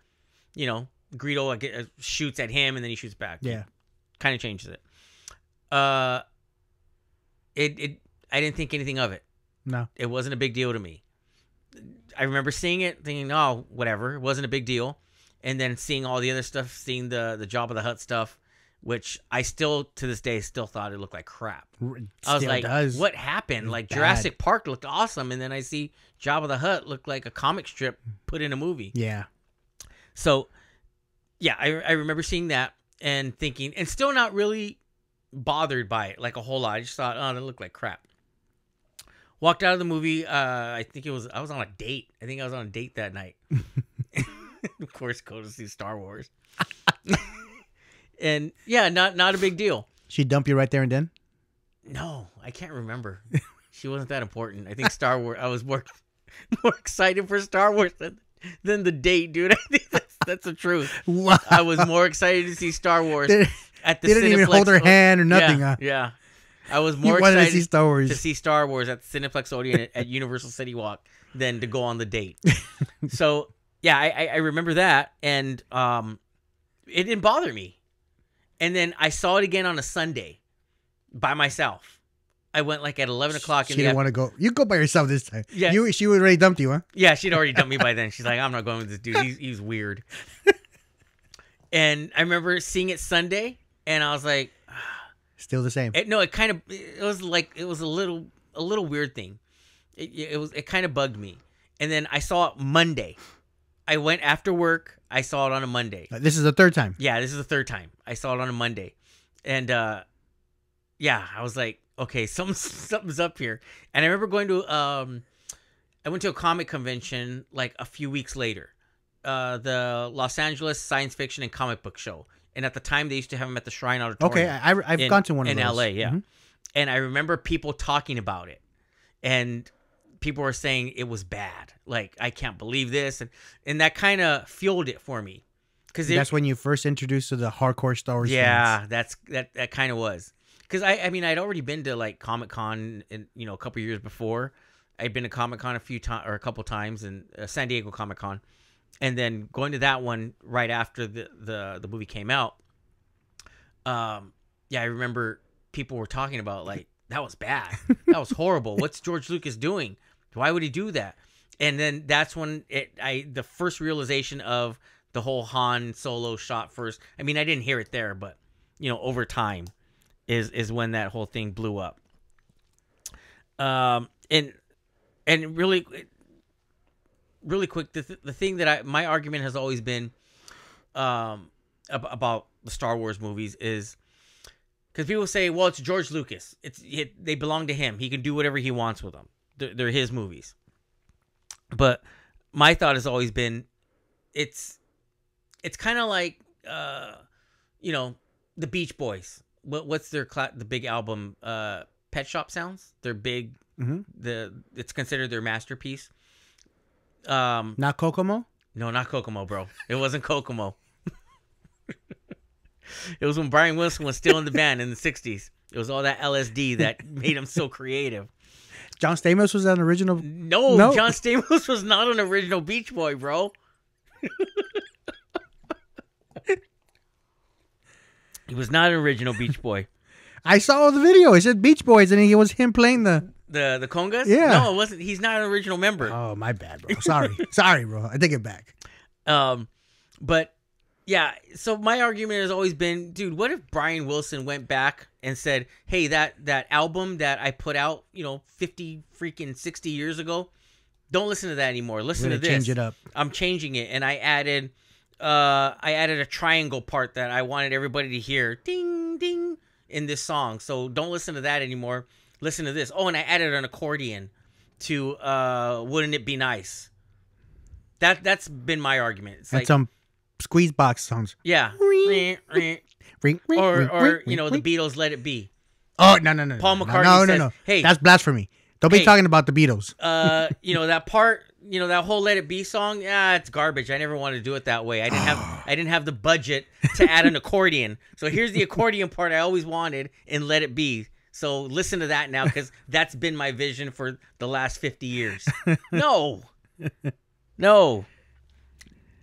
Greedo shoots at him and then he shoots back. Yeah. Kind of changes it. I didn't think anything of it. No. It wasn't a big deal to me. I remember seeing it, thinking, oh, whatever. It wasn't a big deal. And then seeing all the other stuff, seeing the Jabba the Hutt stuff, which I still, to this day, still thought it looked like crap. I was like, what happened? Like, bad. Jurassic Park looked awesome, and then I see Jabba the Hutt look like a comic strip put in a movie. Yeah. So, yeah, I remember seeing that and thinking, and still not really bothered by it like a whole lot. I just thought, oh, that looked like crap. Walked out of the movie. I was on a date. I think I was on a date that night. Of course, go to see Star Wars. And yeah, not a big deal. She dumped you right there and then? No, I can't remember. She wasn't that important. I think Star Wars. I was more excited for Star Wars than the date, dude. I think that's the truth. Wow. I was more excited to see Star Wars at the didn't even hold her hand or nothing. Yeah. I was more excited to see Star Wars at the Cineplex Odeon at Universal City Walk than to go on the date. So yeah, I remember that, and it didn't bother me. And then I saw it again on a Sunday by myself. I went like at 11 o'clock. She didn't want to go. You go by yourself this time. Yeah. She was already dumped you, huh? Yeah, she'd already dumped me by then. She's like, I'm not going with this dude. He's weird. And I remember seeing it Sunday, and I was like, still the same. It was a little weird thing. It kind of bugged me. And then I saw it Monday. I went after work. I saw it on a Monday. This is the third time. Yeah, this is the third time. I saw it on a Monday. And yeah, I was like, okay, something's up here. And I remember going to I went to a comic convention like a few weeks later. The Los Angeles Science Fiction and Comic Book Show. And at the time, they used to have them at the Shrine Auditorium. Okay, I've gone to one of those. In LA, yeah. Mm-hmm. And I remember people talking about it. And people were saying it was bad. Like, I can't believe this. And that kind of fueled it for me. That's when you first introduced to the hardcore Star Wars fans. Yeah, that kind of was. Because, I mean, I'd already been to, like, Comic-Con a couple years before. I'd been to Comic-Con a couple times, and San Diego Comic-Con. And then going to that one right after the movie came out, yeah, I remember people were talking about, like, that was bad. That was horrible. What's George Lucas doing? Why would he do that? And then that's when the first realization of the whole Han Solo shot first. I mean, I didn't hear it there, but, over time is when that whole thing blew up. And really quick, the thing that my argument has always been about the Star Wars movies is because people say, well, it's George Lucas. They belong to him. He can do whatever he wants with them. They're his movies. But my thought has always been, it's kind of like, the Beach Boys. What's their the big album? Pet Shop Sounds. They're big. Mm-hmm. It's considered their masterpiece. Not Kokomo? No, not Kokomo, bro. It wasn't Kokomo. It was when Brian Wilson was still in the band in the 60s. It was all that LSD that made him so creative. John Stamos was that an original? No, John Stamos was not an original Beach Boy, bro. He was not an original Beach Boy. I saw the video. It said Beach Boys, and it was him playing the The congas? Yeah. No, it wasn't. He's not an original member. Oh, my bad, bro. Sorry, bro. I take it back. But yeah, so my argument has always been, dude, what if Brian Wilson went back and said, hey, that album that I put out, 50 freaking 60 years ago, don't listen to that anymore. Listen to this. Change it up. I'm changing it, and I added a triangle part that I wanted everybody to hear, ding ding, in this song. So don't listen to that anymore. Listen to this. Oh, and I added an accordion to Wouldn't It Be Nice? That's been my argument. It's and some squeeze box songs. Yeah. Or the Beatles' Let It Be. Oh, no. Paul McCartney says, hey, that's blasphemy. Don't be talking about the Beatles. That part, that whole Let It Be song, it's garbage. I never wanted to do it that way. I didn't have the budget to add an accordion. So here's the accordion part I always wanted in Let It Be. So listen to that now, because that's been my vision for the last 50 years. No.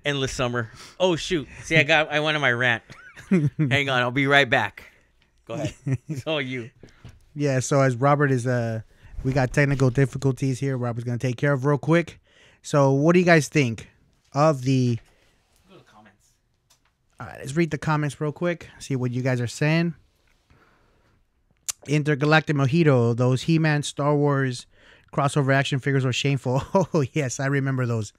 Endless Summer. Oh shoot. See, I went on my rant. Hang on, I'll be right back. Go ahead. It's all you. Yeah, so as Robert is we got technical difficulties here. Robert's gonna take care of real quick. So what do you guys think of the Go to the comments. All right, let's read the comments real quick. See what you guys are saying. Intergalactic Mojito, those He-Man Star Wars crossover action figures were shameful. Oh yes, I remember those.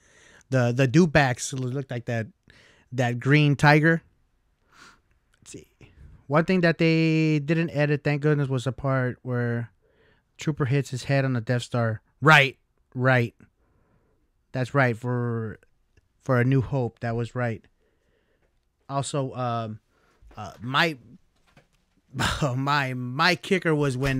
The dewbacks looked like that green tiger. Let's see. One thing that they didn't edit, thank goodness, was the part where Trooper hits his head on the Death Star. Right. That's right, for A New Hope. That was right. Also, my kicker was when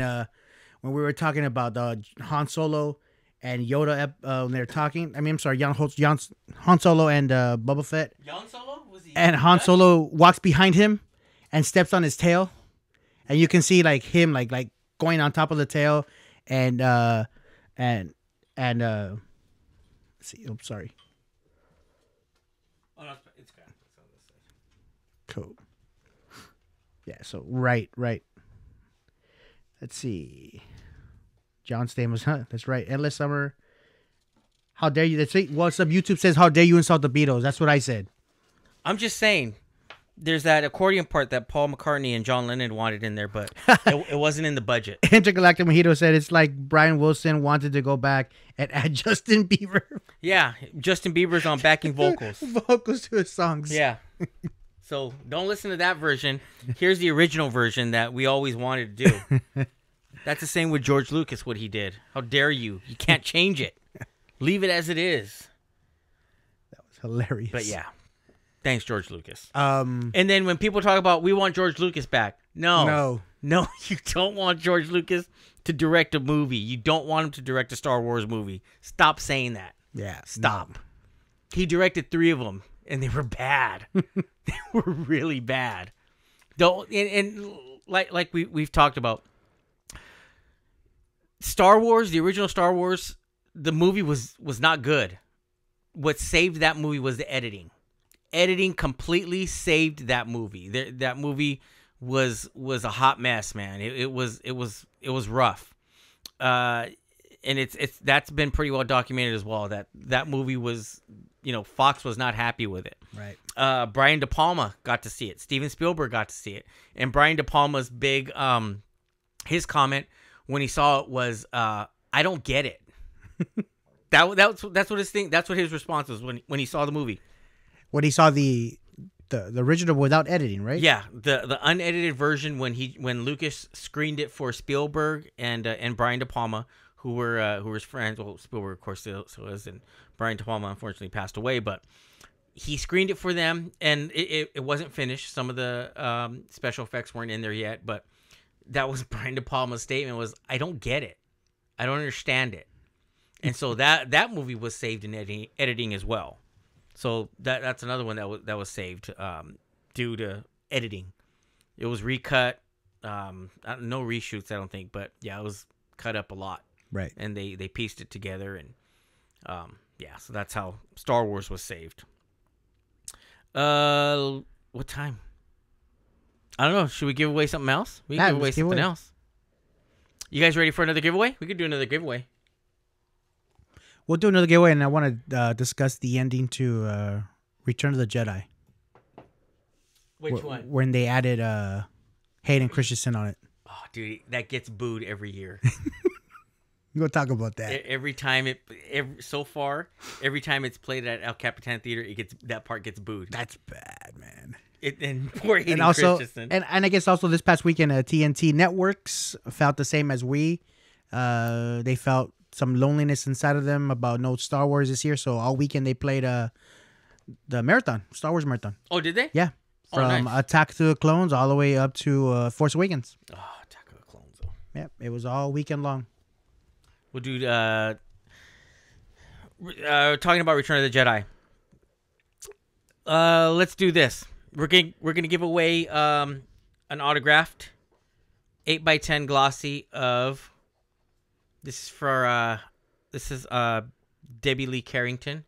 we were talking about Han Solo and Yoda when they're talking. I mean, I'm sorry, Han Solo and Boba Fett. Han Solo? Was he? And Han Solo walks behind him and steps on his tail, and you can see like him like going on top of the tail, and let's see. I'm sorry. Oh no, it's good. Cool. Yeah. So right. Let's see. John Stamos, huh? That's right. Endless Summer. How dare you? That's right. What's up? YouTube says, how dare you insult the Beatles? That's what I said. I'm just saying, there's that accordion part that Paul McCartney and John Lennon wanted in there, but it wasn't in the budget. Intergalactic Mojito said it's like Brian Wilson wanted to go back and add Justin Bieber. Yeah, Justin Bieber's on backing vocals. Vocals to his songs. Yeah. So don't listen to that version. Here's the original version that we always wanted to do. That's the same with George Lucas, what he did. How dare you? You can't change it. Leave it as it is. That was hilarious. But yeah. Thanks, George Lucas. And then when people talk about, we want George Lucas back. No, you don't want George Lucas to direct a movie. You don't want him to direct a Star Wars movie. Stop saying that. Yeah. Stop. No. He directed 3 of them, and they were bad. They were really bad. Don't and like we've talked about, Star Wars, the original Star Wars, the movie was not good. What saved that movie was the editing. Editing completely saved that movie. That movie was a hot mess, man. It was rough. And it's that's been pretty well documented as well. That movie was, Fox was not happy with it. Right. Brian De Palma got to see it. Steven Spielberg got to see it. And Brian De Palma's big his comment when he saw it was, I don't get it. That's what his thing. That's what his response was when he saw the movie. When he saw the original without editing, right? Yeah, the unedited version when Lucas screened it for Spielberg and Brian De Palma, who were his friends. Well, Spielberg, of course, still is, and Brian De Palma unfortunately passed away, but he screened it for them, and it wasn't finished. Some of the special effects weren't in there yet, but that was Brian De Palma's statement was, I don't get it. I don't understand it. And so that movie was saved in editing as well. So that's another one that was saved due to editing. It was recut, no reshoots, I don't think, but yeah, it was cut up a lot. Right. And they pieced it together, and so that's how Star Wars was saved. What time? I don't know. Should we give away something else? We can give away something else. You guys ready for another giveaway? We could do another giveaway. We'll do another giveaway, and I want to discuss the ending to Return of the Jedi. Which one? When they added Hayden Christensen on it. Oh, dude, that gets booed every year. We'll talk about that. Every time every time it's played at El Capitan Theater, that part gets booed. That's bad, man. And poor Hayden And also, Christensen. and I guess also this past weekend, TNT Networks felt the same as we. They felt some loneliness inside of them about no Star Wars this year. So all weekend they played the marathon, Star Wars marathon. Oh, did they? Yeah, from nice. Attack of the Clones all the way up to Force Awakens. Oh, Attack of the Clones. Though. Yeah, it was all weekend long. We'll do talking about Return of the Jedi. Let's do this. We're gonna give away an autographed 8x10 glossy of. This is Debbie Lee Carrington.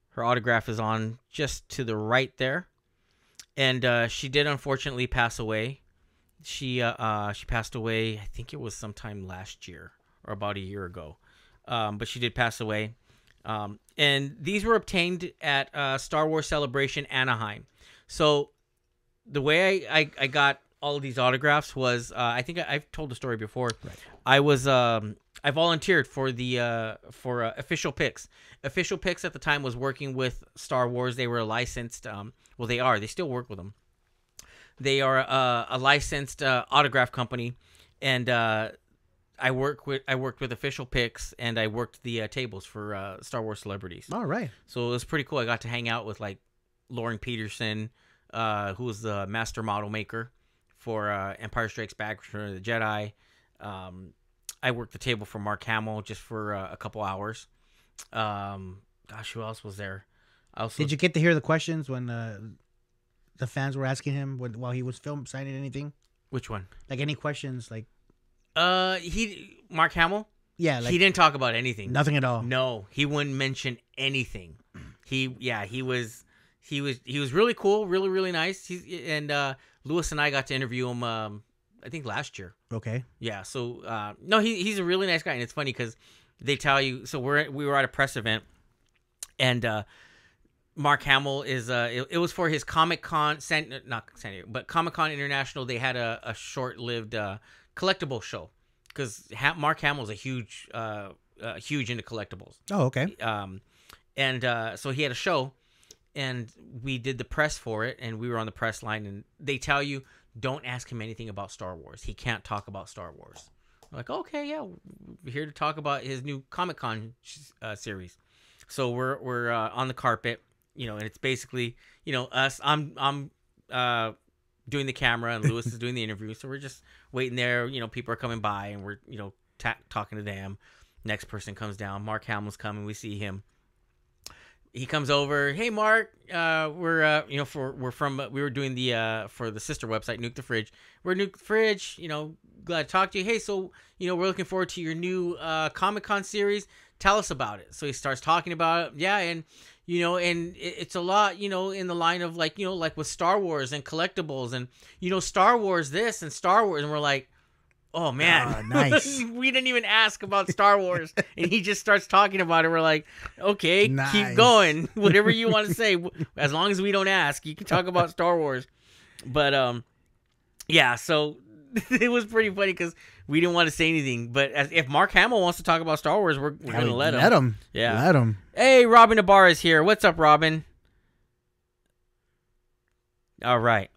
Her autograph is on just to the right there, and she did unfortunately pass away. She passed away. I think it was sometime last year or about a year ago, but she did pass away. And these were obtained at Star Wars Celebration Anaheim. So the way I got all of these autographs was I think I've told the story before. Right. I volunteered for the for Official Picks. Official Picks at the time was working with Star Wars. They were a licensed. Well, they are. They still work with them. They are a licensed autograph company, and I worked with Official Picks, and I worked the tables for Star Wars celebrities. All right. So it was pretty cool. I got to hang out with like Lauren Peterson, who was the master model maker for Empire Strikes Back, Return of the Jedi. I worked the table for Mark Hamill just for a couple hours. Gosh, who else was there? Did you get to hear the questions when the fans were asking him while he was signing anything? Which one? Like any questions? Like Mark Hamill? Yeah, like, he didn't talk about anything. Nothing at all. No, he wouldn't mention anything. He was really cool, really, really nice. Lewis and I got to interview him, I think last year. Okay. Yeah. So, no, he's a really nice guy. And it's funny because they tell you, so we were at a press event, and, Mark Hamill is, it was for his Comic-Con, not San Diego, but Comic-Con International. They had a short-lived, collectible show because Mark Hamill's a huge into collectibles. Oh, okay. So he had a show, and we did the press for it, and we were on the press line, and they tell you, don't ask him anything about Star Wars. He can't talk about Star Wars. I'm like, okay, yeah, we're here to talk about his new Comic-Con series. So we're on the carpet, and it's basically, us. I'm doing the camera, and Lewis is doing the interview. So we're just waiting there. People are coming by, and we're talking to them. Next person comes down. Mark Hamill's coming. We see him. He comes over. Hey, Mark. We were doing the for the sister website, Nuke the Fridge. We're Nuke the Fridge. Glad to talk to you. Hey, so we're looking forward to your new Comic-Con series. Tell us about it. So he starts talking about it. Yeah, and and it's a lot, in the line of like with Star Wars and collectibles and Star Wars this and Star Wars, and we're like, oh man, nice. We didn't even ask about Star Wars, and he just starts talking about it. We're like, okay, nice. Keep going, whatever you want to say, as long as we don't ask, you can talk about Star Wars. But yeah, so it was pretty funny because we didn't want to say anything. But if Mark Hamill wants to talk about Star Wars, we're gonna let him. Yeah, let him. Hey, Robin Ibarra is here. What's up, Robin? All right,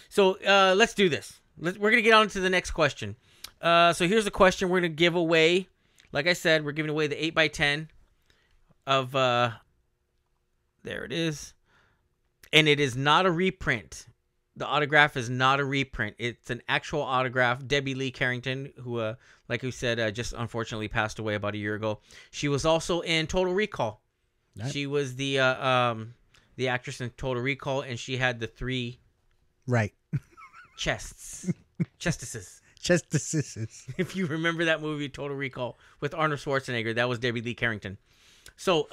so let's do this. We're gonna get on to the next question. So here's the question we're going to give away. Like I said, we're giving away the 8x10 of, there it is. And it is not a reprint. The autograph is not a reprint. It's an actual autograph. Debbie Lee Carrington, who, like we said, just unfortunately passed away about a year ago. She was also in Total Recall. Nice. She was the actress in Total Recall, and she had the 3 chestises. Chestises. If you remember that movie, Total Recall, with Arnold Schwarzenegger, that was Debbie Lee Carrington. So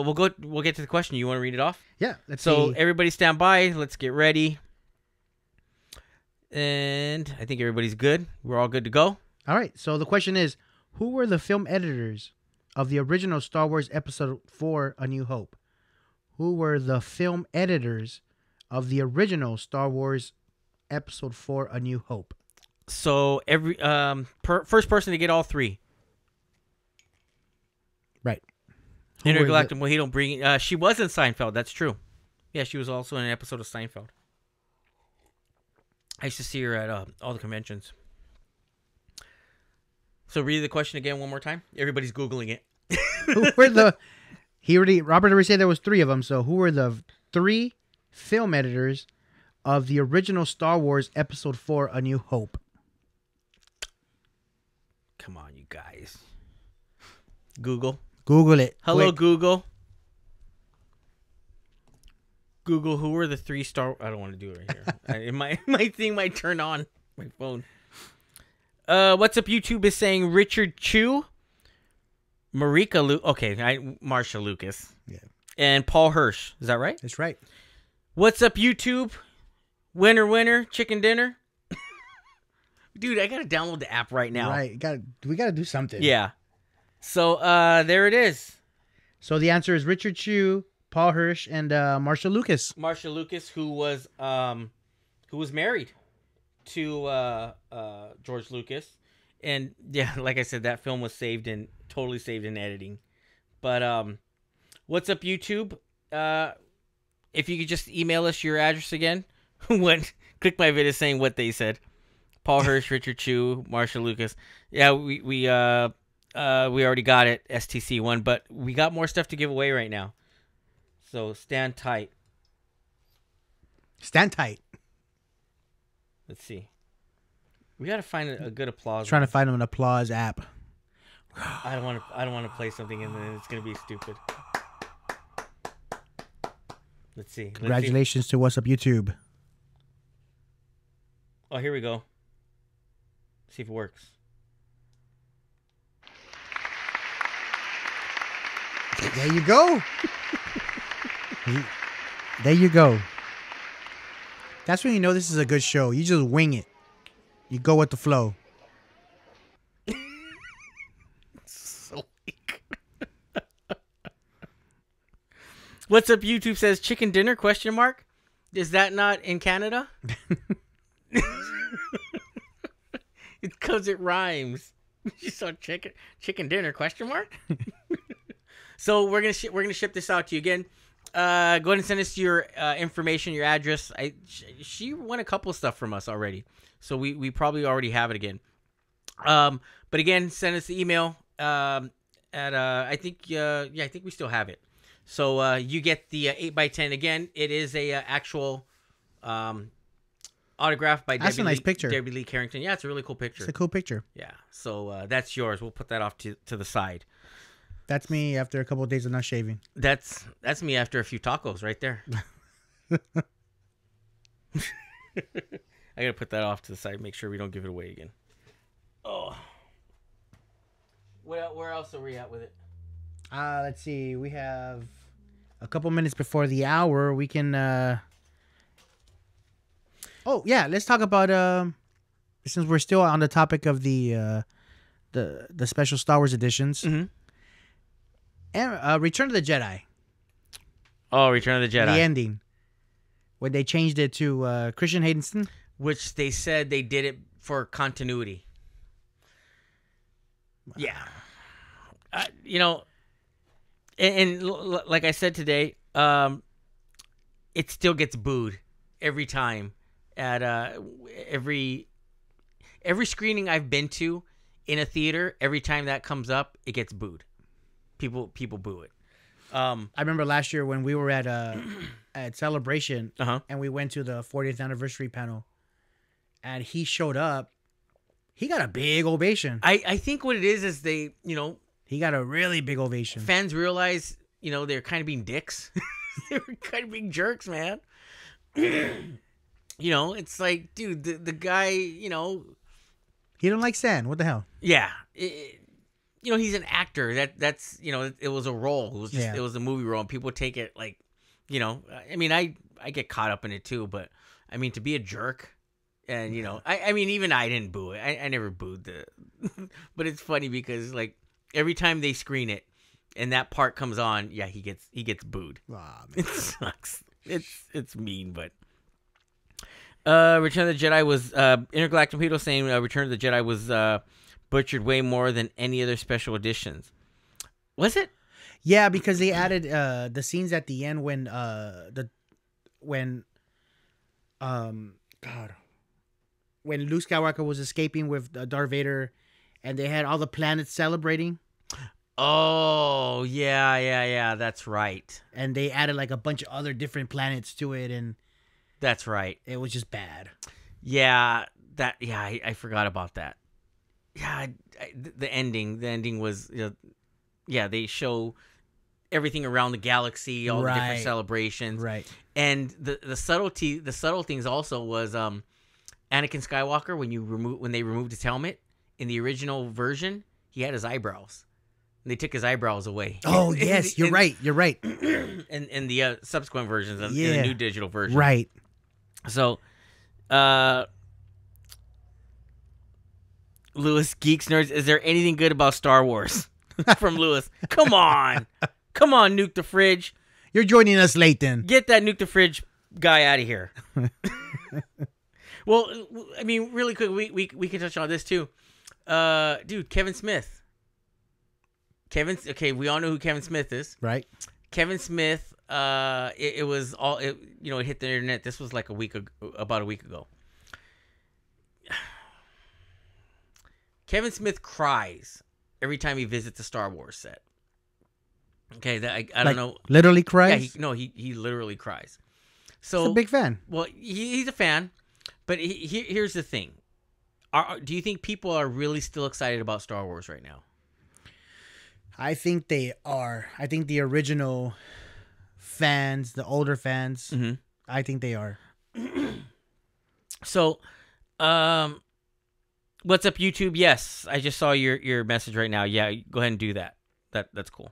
we'll get to the question. You want to read it off? Yeah. Let's see. Everybody stand by. Let's get ready. And I think everybody's good. We're all good to go. All right. So the question is, who were the film editors of the original Star Wars Episode 4: A New Hope? Who were the film editors of the original Star Wars Episode 4: A New Hope? So every first person to get all three. Right. Intergalactic Mojito bringing. She was in Seinfeld. That's true. Yeah, she was also in an episode of Seinfeld. I used to see her at all the conventions. So read the question again one more time. Everybody's Googling it. Who were the... Robert already said there was three of them, so who were the three film editors of the original Star Wars Episode 4: A New Hope? Come on, you guys. Google. Google it. Hello, quick. Google. Google, who were the three Star... I don't want to do it right here. My thing might turn on my phone. What's up, YouTube is saying Richard Chew, Marika Marsha Lucas. Yeah. And Paul Hirsch. Is that right? That's right. What's up, YouTube? Winner, chicken dinner. Dude, I gotta download the app right now. Right. We gotta do something. Yeah. So there it is. So the answer is Richard Chew, Paul Hirsch, and Marsha Lucas. Marsha Lucas, who was married to George Lucas, and yeah, like I said, that film was totally saved in editing. But what's up, YouTube? If you could just email us your address again, click my video saying what they said. Paul Hirsch, Richard Chew, Marsha Lucas. Yeah, we already got it, STC1, but we got more stuff to give away right now. So stand tight. Stand tight. Let's see. We gotta find a good applause. Trying to find an applause app. I don't want to play something and then it's gonna be stupid. Let's see. Congratulations to What's Up, YouTube. Oh, here we go. See if it works. There you go. There you go. That's when you know this is a good show. You just wing it. You go with the flow. So weak. What's up, YouTube says chicken dinner, ? Is that not in Canada? It's because it rhymes. You saw chicken dinner, ? So we're gonna ship this out to you again. Go ahead and send us your information, your address. She won a couple of stuff from us already, so we probably already have it again. But again, send us the email. I think we still have it. So you get the 8x10 again. It is a actual autograph by That's a nice picture. Debbie Lee Carrington. Yeah, it's a really cool picture. It's a cool picture. Yeah. So that's yours. We'll put that off to the side. That's me after a couple of days of not shaving. That's me after a few tacos right there. I gotta put that off to the side. Make sure we don't give it away again. Oh. Where else are we at with it? Let's see. We have a couple minutes before the hour. We can. Oh yeah, let's talk about since we're still on the topic of the special Star Wars editions. Mm-hmm. And Return of the Jedi. Oh, Return of the Jedi. The ending. When they changed it to Christian Haydenson. Which they said they did it for continuity. Yeah. And like I said today, it still gets booed every time at every screening I've been to in a theater. Every time that comes up, it gets booed. People boo it. I remember last year when we were at Celebration, and we went to the 40th anniversary panel, and he showed up. He got a big ovation. I think what it is they, he got a really big ovation. Fans realize, they're kind of being dicks. They were kind of being jerks, man. It's like, dude, the guy, he don't like sand. What the hell? Yeah. He's an actor. That's it was a role. It was just, It was a movie role, and people take it like, I get caught up in it too, but I mean, to be a jerk And I mean, even I didn't boo it. I never booed the, but it's funny because like every time they screen it, and that part comes on, yeah, he gets booed. Aw, man. It sucks. It's mean, but Return of the Jedi was Intergalactic Mojito saying Return of the Jedi was butchered way more than any other special editions. Was it? Yeah, because they added the scenes at the end when when Luke Skywalker was escaping with Darth Vader, and they had all the planets celebrating. Oh, yeah, that's right. And they added like a bunch of other different planets to it, and That's right. it was just bad. Yeah, I forgot about that. Yeah, the ending was, yeah, they show everything around the galaxy, all the different Right. celebrations. Right. And the subtle things also was Anakin Skywalker when they removed his helmet in the original version, he had his eyebrows. And they took his eyebrows away. Oh, yes, you're right. You're right. In the subsequent versions, in Yeah. the new digital version. Right. So, Lewis Geeks Nerds, is there anything good about Star Wars? From Lewis. Come on, Nuke the Fridge. You're joining us late then. Get that Nuke the Fridge guy out of here. Well, I mean, really quick, we can touch on this too. Dude, Kevin Smith. Okay, we all know who Kevin Smith is. Right. Kevin Smith, it was all, it hit the internet. This was like about a week ago. Kevin Smith cries every time he visits a Star Wars set. Okay, I don't know. Literally cries. Yeah, he literally cries. He's So a big fan. well, he's a fan, but here's the thing: do you think people are really still excited about Star Wars right now? I think they are. I think the original fans, the older fans, Mm-hmm. I think they are. So, what's up, YouTube? Yes, I just saw your message right now. Yeah, go ahead and do that. That's cool.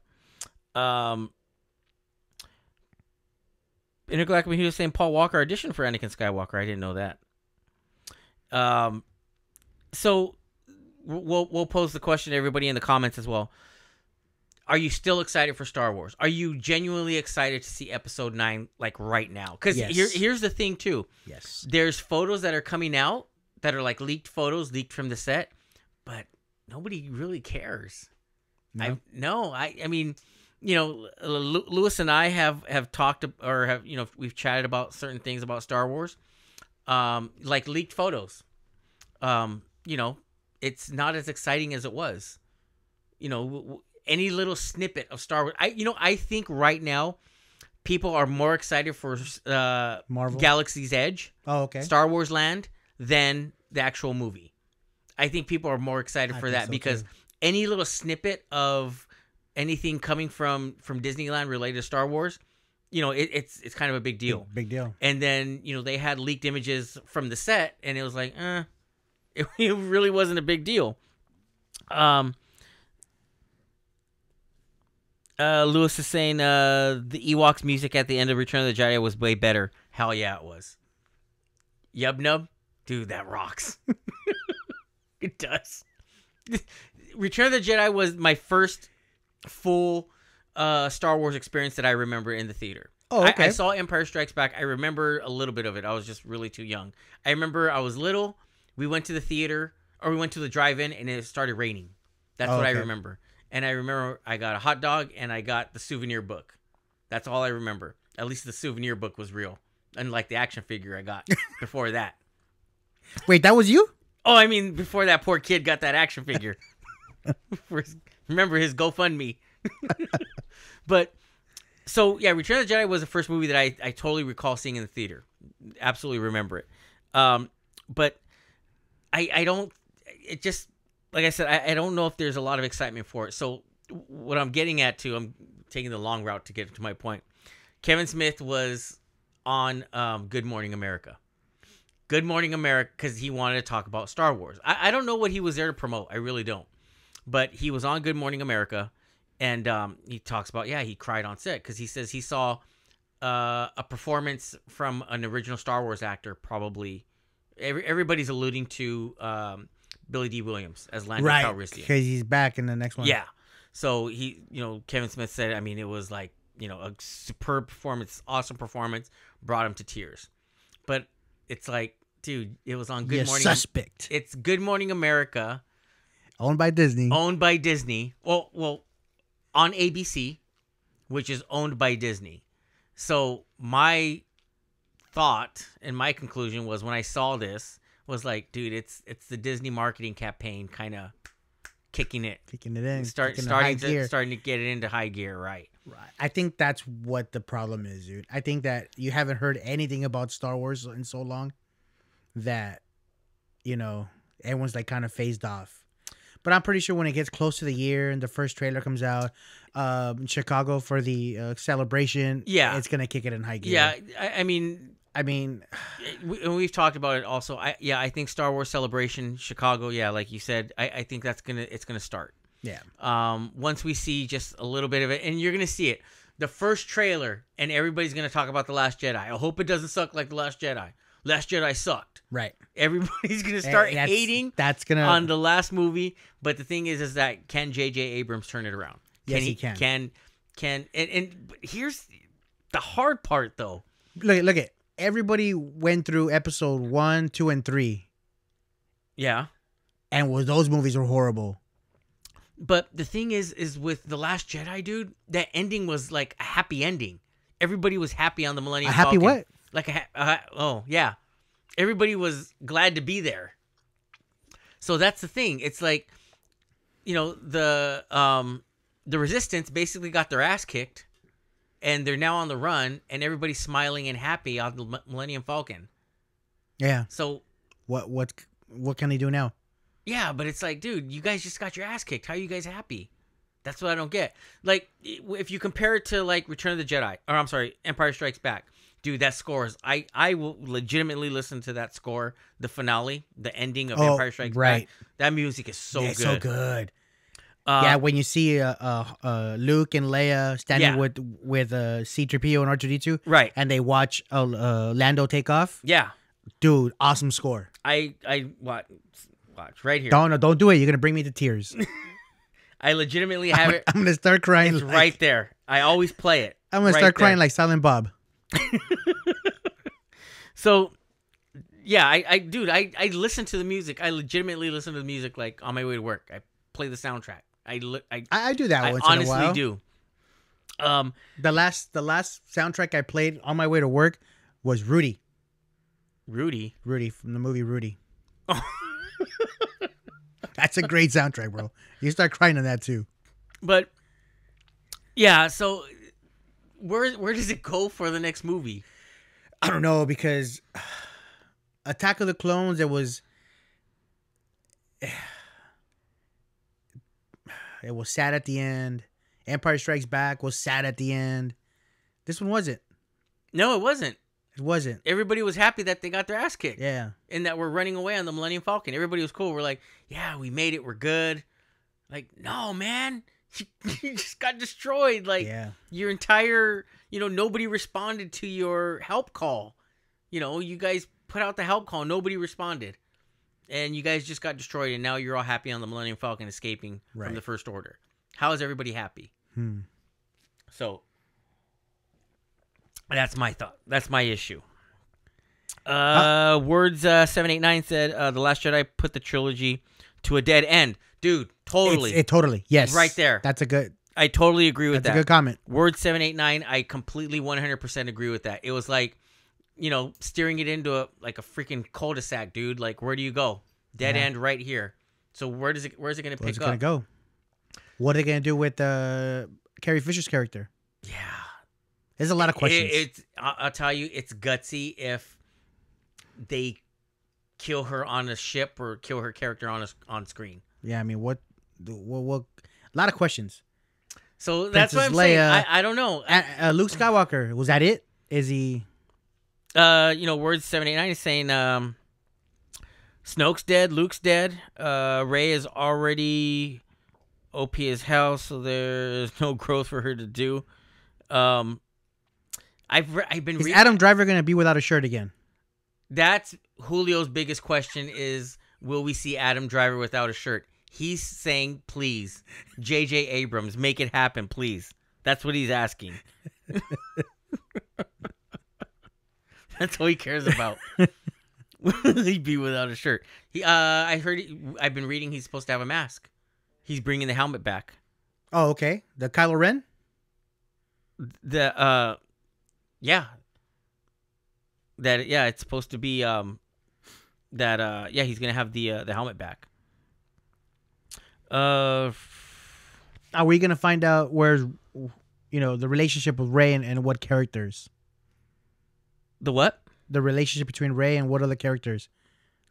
Intergalactic Mojito saying Paul Walker auditioned for Anakin Skywalker. I didn't know that. So we'll pose the question to everybody in the comments as well. Are you still excited for Star Wars? Are you genuinely excited to see Episode 9 like right now? Because Yes. here's the thing too. Yes. There's photos that are coming out that are like leaked photos, leaked from the set, but nobody really cares. No? I mean, Lewis and I have talked or have we've chatted about certain things about Star Wars, like leaked photos. It's not as exciting as it was. Any little snippet of Star Wars. I think right now people are more excited for Marvel? Galaxy's Edge, Oh, okay. Star Wars Land, than the actual movie. I think people are more excited I for think that so, because too. any little snippet of anything coming from Disneyland related to Star Wars, it's kind of a big deal. Big deal. And then they had leaked images from the set, and it was like, it really wasn't a big deal. Lewis is saying the Ewoks music at the end of Return of the Jedi was way better. Hell yeah, it was. Yub Nub, dude, that rocks. It does. Return of the Jedi was my first full Star Wars experience that I remember in the theater. Oh, okay. I saw Empire Strikes Back. I remember a little bit of it. I was just really too young. I remember I was little. We went to the theater, or we went to the drive-in, and it started raining. That's what I okay. remember. And I remember I got a hot dog, and I got the souvenir book. That's all I remember. At least the souvenir book was real, unlike the action figure I got before that. Wait, that was you? Oh, I mean, before that poor kid got that action figure. Remember his GoFundMe. But, so, yeah, Return of the Jedi was the first movie that I totally recall seeing in the theater. Absolutely remember it. But I don't, it just, like I said, I don't know if there's a lot of excitement for it. So what I'm getting at too, I'm taking the long route to get to my point. Kevin Smith was on Good Morning America. Good Morning America, because he wanted to talk about Star Wars. I don't know what he was there to promote. I really don't. But he was on Good Morning America, and he talks about, he cried on set because he says he saw a performance from an original Star Wars actor probably Everybody's alluding to Billy D. Williams as Lando Right, Calrissian. because he's back in the next one. Yeah. So Kevin Smith said, I mean, it was like, a superb performance, awesome performance, brought him to tears. But it's like, dude, it was on Good You're Morning. suspect. It's Good Morning America, Owned by Disney. owned by Disney. Well, on ABC, which is owned by Disney. So my thought and my conclusion was when I saw this was like, dude, it's the Disney marketing campaign kind of kicking it in. starting to get it into high gear, right? Right. I think that's what the problem is, dude. I think that you haven't heard anything about Star Wars in so long that, everyone's like kind of phased off. But I'm pretty sure when it gets close to the year and the first trailer comes out in Chicago for the celebration, yeah, it's gonna kick it in high gear. Yeah, I mean, we've talked about it also. I think Star Wars Celebration Chicago. Yeah, like you said, I think it's gonna start. Yeah. Once we see just a little bit of it, and you're gonna see it, the first trailer, and everybody's gonna talk about The Last Jedi. I hope it doesn't suck like The Last Jedi. Last Jedi sucked. Right. Everybody's gonna start hating on the last movie. But the thing is that can J.J. Abrams turn it around? Yes, he can. But here's the hard part, though. Look at everybody went through episode 1, 2, and 3. Yeah. And those movies were horrible. But the thing is with The Last Jedi, dude, that ending was like a happy ending. Everybody was happy on the Millennium Falcon. Happy what? Like oh yeah, everybody was glad to be there. So that's the thing. It's like, the Resistance basically got their ass kicked, and they're now on the run, and everybody's smiling and happy on the Millennium Falcon. Yeah. So what can he do now? Yeah, but it's like, dude, you guys just got your ass kicked. How are you guys happy? That's what I don't get. Like, if you compare it to like Return of the Jedi, or I'm sorry, Empire Strikes Back. Dude, that score is... I will legitimately listen to that score, the finale, the ending of Empire Strikes Back. That music is so good. It's so good. When you see Luke and Leia standing with C-3PO and R2-D2, right, and they watch Lando take off. Yeah, dude, awesome score. I watch right here. Don't do it. You're gonna bring me to tears. I legitimately have it. I'm gonna start crying. It's right there. I always play it. I'm gonna start crying like Silent Bob. So, yeah, I listen to the music. I legitimately listen to the music like on my way to work. I play the soundtrack. I do that once in a while. I honestly do. The last soundtrack I played on my way to work was Rudy. Rudy from the movie Rudy. Oh. That's a great soundtrack, bro. You start crying on that too. But yeah, so where does it go for the next movie? I don't know, because Attack of the Clones, it was sad at the end. Empire Strikes Back was sad at the end. This one wasn't. No, it wasn't. It wasn't. Everybody was happy that they got their ass kicked. Yeah. And that we're running away on the Millennium Falcon. Everybody was cool. We're like, yeah, we made it. We're good. Like, no, man. You just got destroyed. Like, your entire, nobody responded to your help call. You guys put out the help call. Nobody responded. And you guys just got destroyed. And now you're all happy on the Millennium Falcon escaping from the First Order. How is everybody happy? So, that's my thought. That's my issue. Words 789 said, The Last Jedi put the trilogy to a dead end. Dude, totally. Totally, yes. Right there. I totally agree with that. That's a good comment. Word 789, I completely 100% agree with that. It was like, steering it into a freaking cul-de-sac, dude. Like, where do you go? Dead end right here. So where's it going to pick up? Where's it going to go? What are they going to do with Carrie Fisher's character? Yeah. There's a lot of questions. I'll tell you, it's gutsy if they kill her on a ship or kill her character on screen. Yeah, I mean, what? A lot of questions. So that's what I'm saying. I don't know. Luke Skywalker, was that it? Is he? Words 789 is saying Snoke's dead, Luke's dead. Rey is already OP as hell, so there's no growth for her to do. I've been. Is Adam Driver gonna be without a shirt again? That's Julio's biggest question is, will we see Adam Driver without a shirt? He's saying, please, J.J. Abrams, make it happen, please. That's what he's asking. That's all he cares about. Will he be without a shirt? I've been reading he's supposed to have a mask. He's bringing the helmet back. Oh, okay. The Kylo Ren? Yeah. It's supposed to be, he's going to have the helmet back. Are we going to find out where's, the relationship with Rey and what characters? The what? The relationship between Rey and what other characters?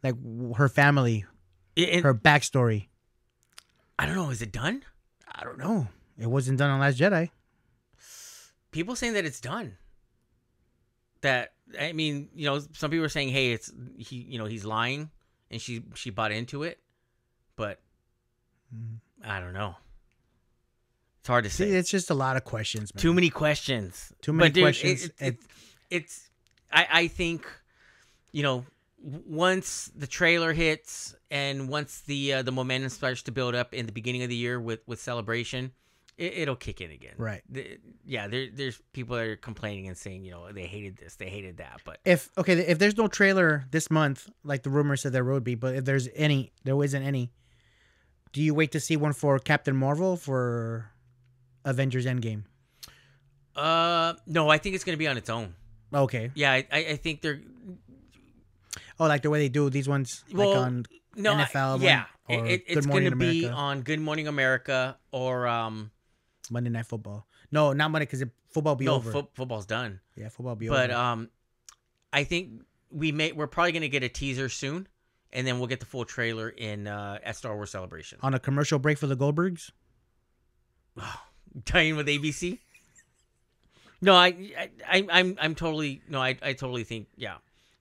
Like her family, her backstory. I don't know. Is it done? I don't know. It wasn't done on Last Jedi. People saying that it's done. Some people are saying, hey, he's lying, and she bought into it, but I don't know. It's hard to say. See, it's just a lot of questions, man. Too many questions. Questions. I think, once the trailer hits and once the momentum starts to build up in the beginning of the year with Celebration, it'll kick in again. Right. There's people that are complaining and saying, they hated this, they hated that. But if there's no trailer this month, like the rumor said there would be, but if there isn't any, do you wait to see one for Captain Marvel for Avengers Endgame? No, I think it's going to be on its own. Okay. Yeah, I think they're... Oh, like the way they do these ones, like on NFL? It's going to be on Good Morning America or... Monday Night Football. No, not Monday, because football will be over. Football's done. Yeah, football will be over. But I think we're probably going to get a teaser soon, and then we'll get the full trailer at Star Wars Celebration. On a commercial break for the Goldbergs? Tying with ABC? No, I'm totally I totally think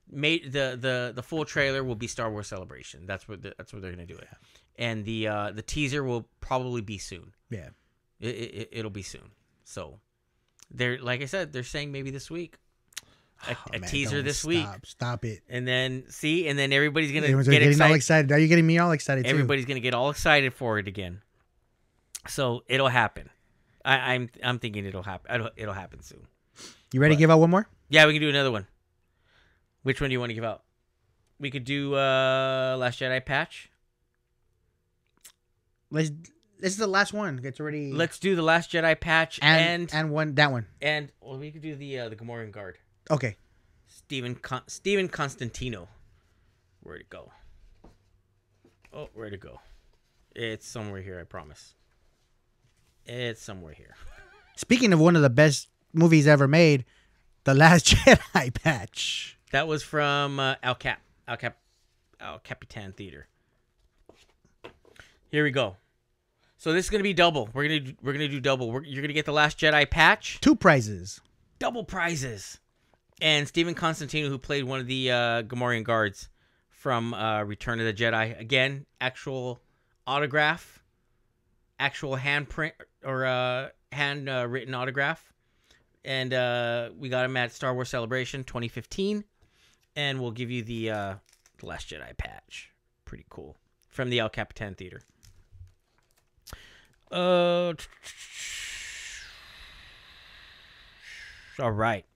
the full trailer will be Star Wars Celebration. That's where they're gonna do it, and the teaser will probably be soon. Yeah, it'll be soon. So they're, like I said, they're saying maybe this week. A teaser this week. Stop it. And then everybody's gonna get excited. All excited. Are you getting me all excited too? Everybody's gonna get all excited for it again. So it'll happen. I'm thinking it'll happen. It'll happen soon. You ready to give out one more? Yeah, we can do another one. Which one do you want to give out? We could do Last Jedi patch. This is the last one. It's already. Let's do the Last Jedi patch and that one. And we could do the Gamorrean Guard. Okay. Steven Constantino. Where'd it go? Oh, where'd it go? It's somewhere here, I promise. It's somewhere here. Speaking of one of the best movies ever made, The Last Jedi patch. That was from El Capitan Theater. Here we go. So this is gonna be double. We're gonna do double. You're gonna get the Last Jedi patch. 2 prizes. Double prizes. And Steven Constantino, who played one of the Gamorrean guards from Return of the Jedi, again, actual autograph, actual handprint or hand written autograph, and we got him at Star Wars Celebration 2015, and we'll give you the Last Jedi patch. Pretty cool, from the El Capitan Theater. All right,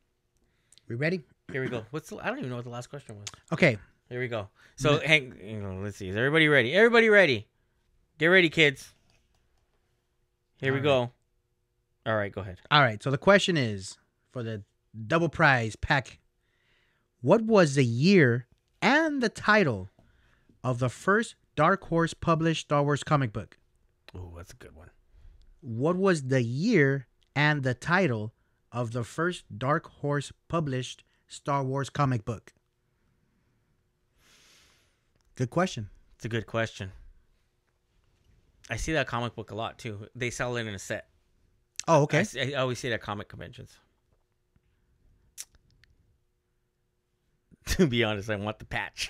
we ready? Here we go. I don't even know what the last question was. Okay, here we go. So let's see. Is everybody ready? Everybody ready? Get ready, kids. Here we go. All right, go ahead. All right, so the question is, for the double prize pack, what was the year and the title of the first Dark Horse published Star Wars comic book? Oh, that's a good one. What was the year and the title of the first Dark Horse published Star Wars comic book? Good question. It's a good question. I see that comic book a lot, too. They sell it in a set. Oh, okay. I always see that at comic conventions. To be honest, I want the patch.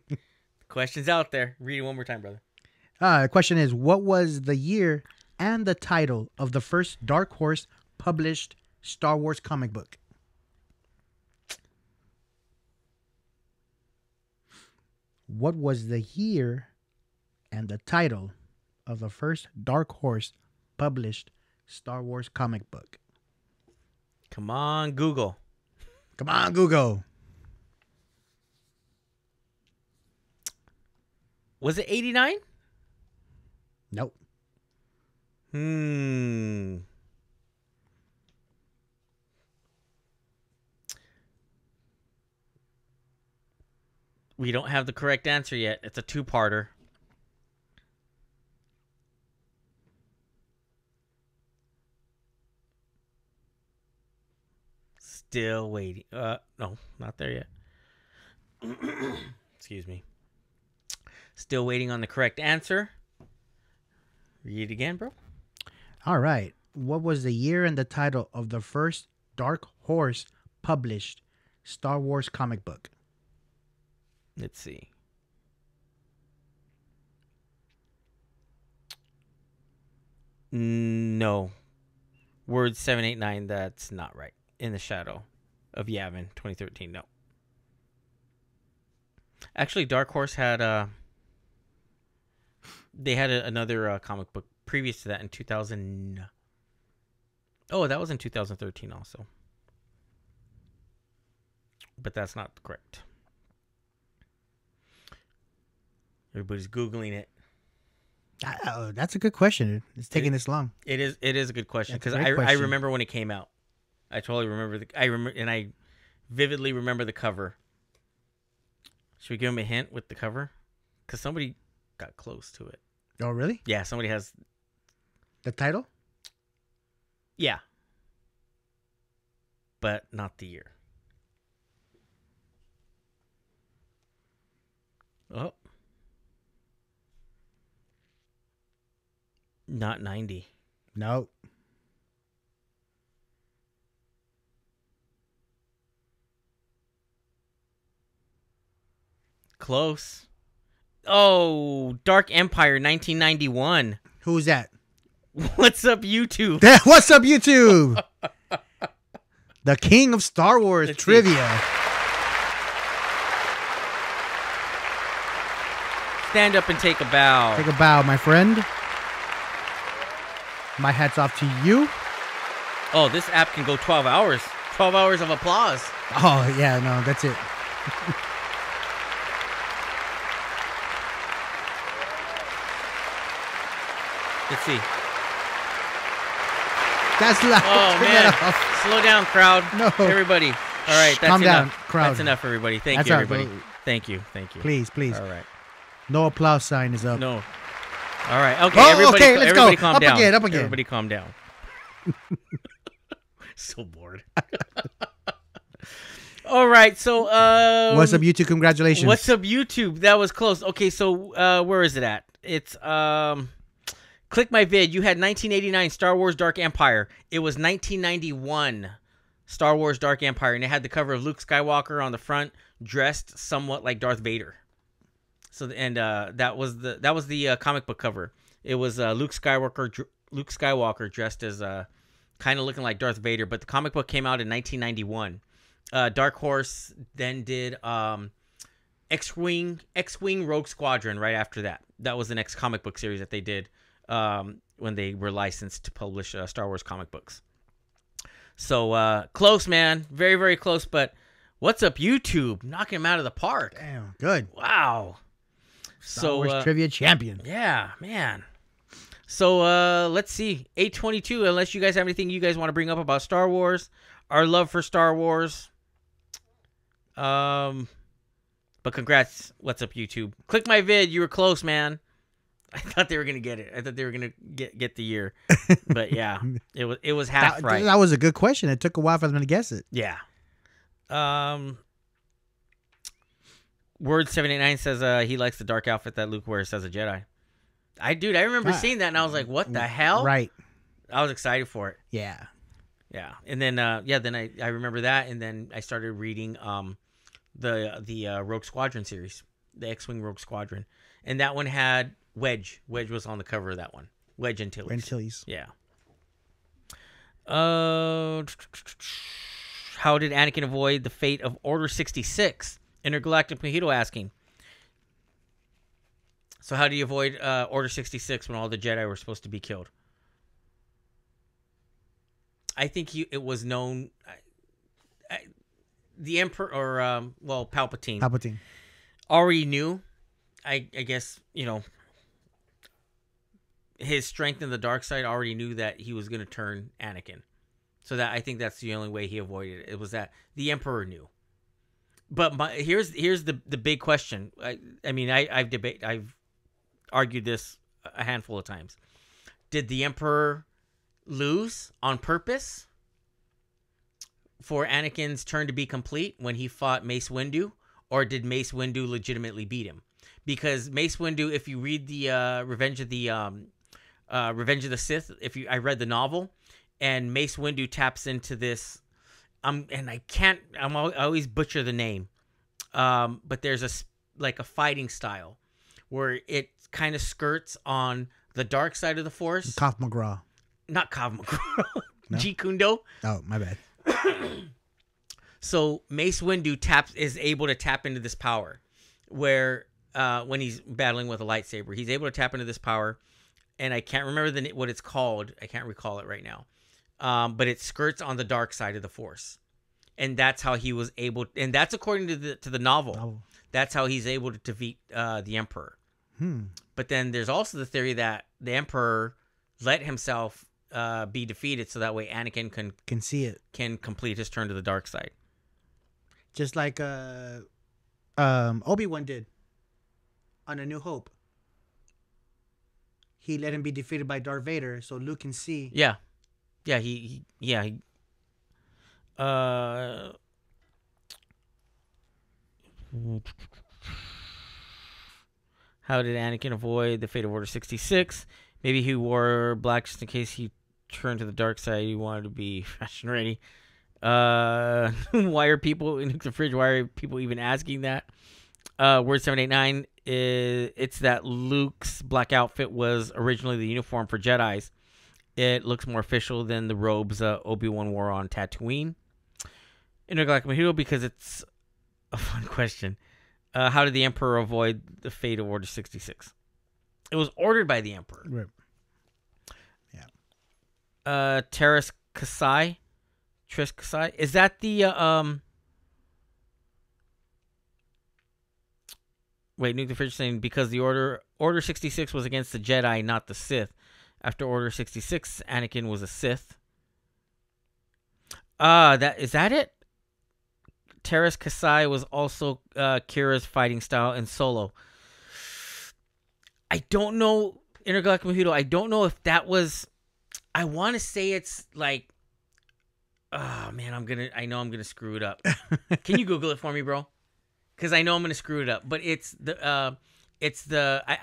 The question's out there. Read it one more time, brother. The question is, what was the year and the title of the first Dark Horse published Star Wars comic book? What was the year and the title of the first Dark Horse published Star Wars comic book? Come on, Google. Come on, Google. Was it 89? Nope. We don't have the correct answer yet. It's a two-parter. Still waiting. No, not there yet. Excuse me. Still waiting on the correct answer. Read it again, bro. All right. What was the year and the title of the first Dark Horse published Star Wars comic book? Let's see. No. Word 789, that's not right. In the Shadow of Yavin, 2013. No. Actually, Dark Horse had they had another comic book previous to that in 2000. Oh, that was in 2013 also. But that's not correct. Everybody's Googling it. That's a good question. It's taking this long. It is a good question That's a because great I question. remember when it came out. I totally remember I vividly remember the cover. Should we give him a hint with the cover? Because somebody got close to it. Oh, really? Yeah, somebody has. The title? Yeah. But not the year. Oh. Not 90. No. Close. Oh, Dark Empire 1991. Who's that? What's up, YouTube? What's up, YouTube? The king of Star Wars Let's see. trivia. Stand up and take a bow. Take a bow, my friend. My hat's off to you. Oh, this app can go 12 hours. 12 hours of applause. Oh, yeah, no, that's it. Let's see. That's loud. Oh, Turn man. that off. Slow down, crowd. No. Everybody. All right, that's Calm down, enough. crowd. That's enough, everybody. Thank That's you, all right, everybody. bro. Thank you. Thank you. Please, please. All right. No applause sign is up. No. All right. Okay, Oh, everybody, okay, let's everybody go. calm Up down. again, up again. Everybody calm down. So bored. All right, so What's up, YouTube? Congratulations. What's up, YouTube? That was close. Okay, so where is it at? It's click my vid. You had 1989 Star Wars Dark Empire. It was 1991 Star Wars Dark Empire, and it had the cover of Luke Skywalker on the front, dressed somewhat like Darth Vader. So that was the comic book cover. It was Luke Skywalker dressed as kind of looking like Darth Vader, but the comic book came out in 1991. Dark Horse then did X-Wing Rogue Squadron right after that. That was the next comic book series that they did when they were licensed to publish Star Wars comic books. So close, man. Very, very close. But what's up, YouTube? Knocking them out of the park. Damn, good. Wow. Star Wars trivia champion. Yeah, man. So let's see. 822, unless you guys have anything you guys want to bring up about Star Wars, our love for Star Wars. But congrats. What's up, YouTube? Click my vid. You were close, man. I thought they were gonna get it. I thought they were gonna get the year. But yeah, it was half right. That was a good question. It took a while for them to guess it. Yeah. Word 789 says he likes the dark outfit that Luke wears as a Jedi. I remember seeing that and I was like, what the hell? Right. I was excited for it. Yeah. Yeah. And then then I remember that, and then I started reading the Rogue Squadron series, the X-Wing Rogue Squadron. And that one had Wedge. Wedge was on the cover of that one. Wedge Antilles. Antilles. Yeah. How did Anakin avoid the fate of Order 66? Intergalactic Mojito asking. So how do you avoid Order 66 when all the Jedi were supposed to be killed? I think it was known. The Emperor, or Palpatine already knew. I guess, his strength in the dark side, already knew that he was going to turn Anakin. So that, I think that's the only way he avoided it. It was that the Emperor knew. But here's the big question. I've argued this a handful of times. Did the Emperor lose on purpose for Anakin's turn to be complete when he fought Mace Windu, or did Mace Windu legitimately beat him? Because Mace Windu, if you read the Revenge of the Sith, I read the novel, and Mace Windu taps into this. I always butcher the name, but there's a fighting style where it kind of skirts on the dark side of the Force. Kof McGraw. Not Kof McGraw. No? Jeet Kune Do. Oh, my bad. So Mace Windu is able to tap into this power, where when he's battling with a lightsaber, he's able to tap into this power, and I can't remember what it's called. I can't recall it right now. But it skirts on the dark side of the Force, and that's how he was able. And that's according to the novel. That's how he's able to defeat the Emperor. But then there's also the theory that the Emperor let himself be defeated, so that way Anakin Can see it. can complete his turn to the dark side. Just like Obi-Wan did on A New Hope. He let him be defeated by Darth Vader, so Luke can see. Yeah. He how did Anakin avoid the fate of Order 66? Maybe he wore black just in case he turned to the dark side. He wanted to be fashion ready. Why are people in the fridge? Why are people even asking that? Word 789 it's that Luke's black outfit was originally the uniform for Jedis. It looks more official than the robes Obi-Wan wore on Tatooine. Intergalactic Mojito, because it's a fun question. How did the Emperor avoid the fate of Order 66? It was ordered by the Emperor. Right. Teris Kasai. Is that the wait, Nuke the Fridge saying because the Order 66 was against the Jedi, not the Sith. After Order 66, Anakin was a Sith. Is that it? Teris Kasai was also Kira's fighting style in Solo. I don't know, Intergalactic Mojito. I don't know if that was. I want to say it's like. Oh man, I know I'm gonna screw it up. Can you Google it for me, bro? Because I know I'm gonna screw it up. But it's I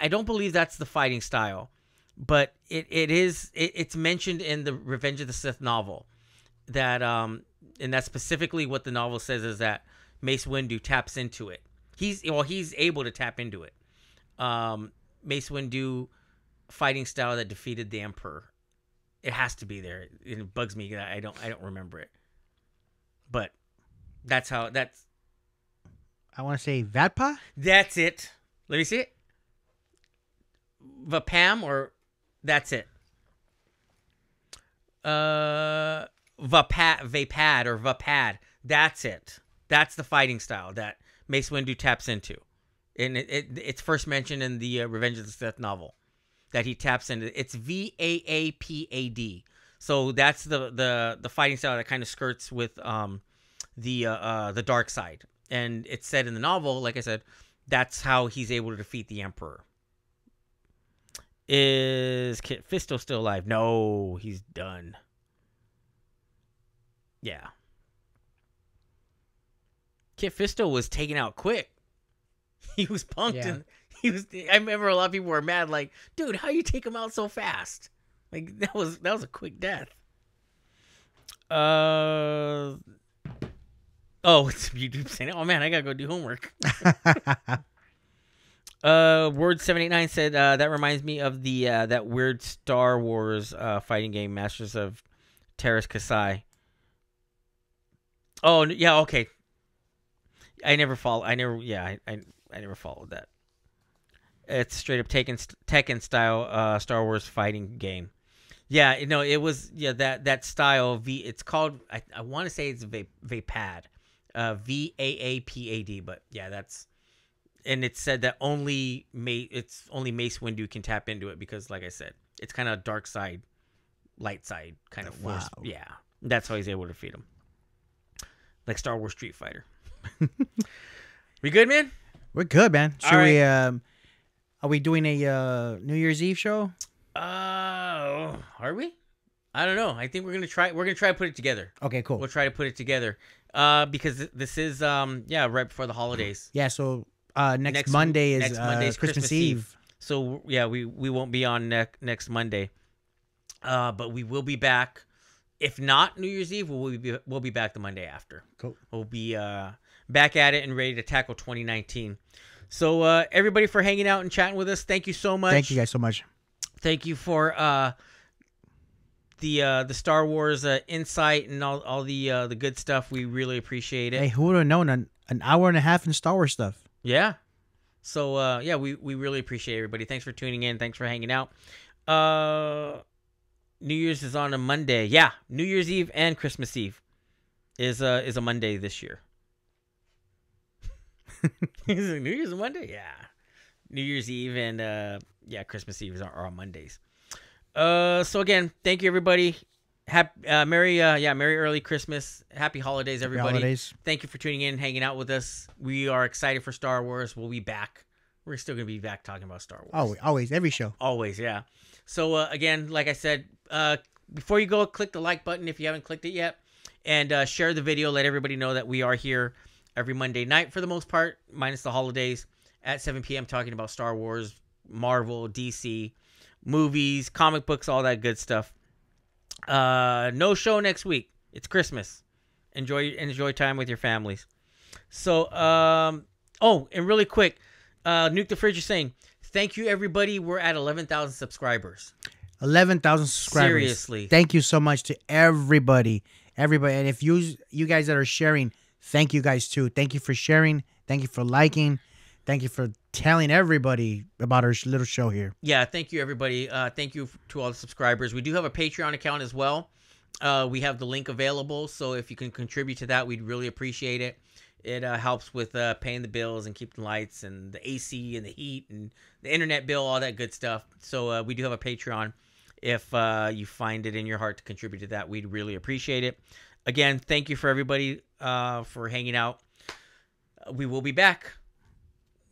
don't believe that's the fighting style, but it's mentioned in the Revenge of the Sith novel that and that's specifically what the novel says is that Mace Windu taps into it. He's able to tap into it. Mace Windu fighting style that defeated the Emperor. It has to be there. It bugs me that I don't remember it. But that's how that's. I want to say Vatpa. That's it. Let me see it. Vapam or that's it. Vapad or Vapad. That's it. That's the fighting style that Mace Windu taps into, and it's first mentioned in the Revenge of the Sith novel. That he taps into. It's Vaapad. So that's the fighting style that kind of skirts with the dark side. And it's said in the novel, like I said, that's how he's able to defeat the Emperor. Is Kit Fisto still alive? No, he's done. Yeah. Kit Fisto was taken out quick. He was punked and I remember a lot of people were mad, like, dude, how you take him out so fast? Like that was a quick death. Oh, it's YouTube saying, oh man, I gotta go do homework. Word 789 said that reminds me of the that weird Star Wars fighting game, Masters of Teris Kasai. Oh yeah, okay. I never followed that. It's straight up Tekken style Star Wars fighting game. Yeah, it was that style It's called I want to say it's Vaapad, Vaapad, but yeah, and it said that only Mace Windu can tap into it because, like I said, it's kind of dark side, light side kind of force. Wow. Yeah, that's how he's able to defeat him, like Star Wars Street Fighter. We good, man? We're good, man. Should All right. we? Are we doing a New Year's Eve show? Are we? I don't know. I think we're gonna try to put it together. Okay, cool. We'll try to put it together. Because this is right before the holidays. Yeah, so next Monday is Monday's Christmas Eve. So yeah, we won't be on next Monday. But we will be back. If not New Year's Eve, we'll be back the Monday after. Cool. We'll be back at it and ready to tackle 2019. So everybody for hanging out and chatting with us, thank you so much. Thank you guys so much. Thank you for the Star Wars insight and all the good stuff. We really appreciate it. Hey, who would have known an hour and a half in Star Wars stuff? Yeah. So we really appreciate everybody. Thanks for tuning in. Thanks for hanging out. New Year's is on a Monday. Yeah, New Year's Eve and Christmas Eve is a Monday this year. New Year's a Monday? Yeah. New Year's Eve and Christmas Eve are on Mondays. So again, thank you everybody. Merry early Christmas. Happy holidays, everybody. Happy holidays. Thank you for tuning in, hanging out with us. We are excited for Star Wars. We'll be back. We're still gonna be back talking about Star Wars. Always, every show. Always, yeah. So again, like I said, before you go, click the like button if you haven't clicked it yet, and share the video. Let everybody know that we are here every Monday night for the most part, minus the holidays, at 7 p.m. talking about Star Wars, Marvel, DC, movies, comic books, all that good stuff. No show next week. It's Christmas. Enjoy time with your families. So, and really quick, Nuke the Fridge is saying, thank you everybody. We're at 11,000 subscribers. 11,000 subscribers. Seriously. Thank you so much to everybody. And if you guys that are sharing, thank you guys too. Thank you for sharing. Thank you for liking. Thank you for telling everybody about our little show here. Yeah, thank you, everybody. Thank you to all the subscribers. We do have a Patreon account as well. We have the link available, so if you can contribute to that, we'd really appreciate it. It helps with paying the bills and keeping the lights and the AC and the heat and the internet bill, all that good stuff. So we do have a Patreon. If you find it in your heart to contribute to that, we'd really appreciate it. Again, thank you for everybody for hanging out. We will be back.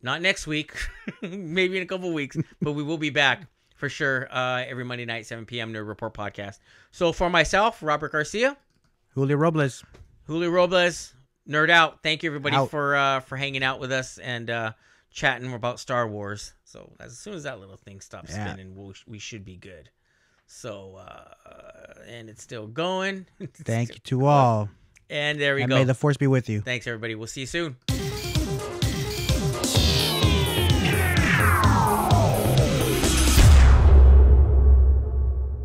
Not next week, maybe in a couple weeks, but we will be back for sure every Monday night, 7 p.m. Nerd Report podcast. So for myself, Robert Garcia, Julio Robles, Nerd Out. Thank you everybody Out. for hanging out with us and chatting about Star Wars. So as soon as that little thing stops spinning, we should be good. So and it's still going. thank you to all. And there we and go. May the force be with you. Thanks everybody. We'll see you soon.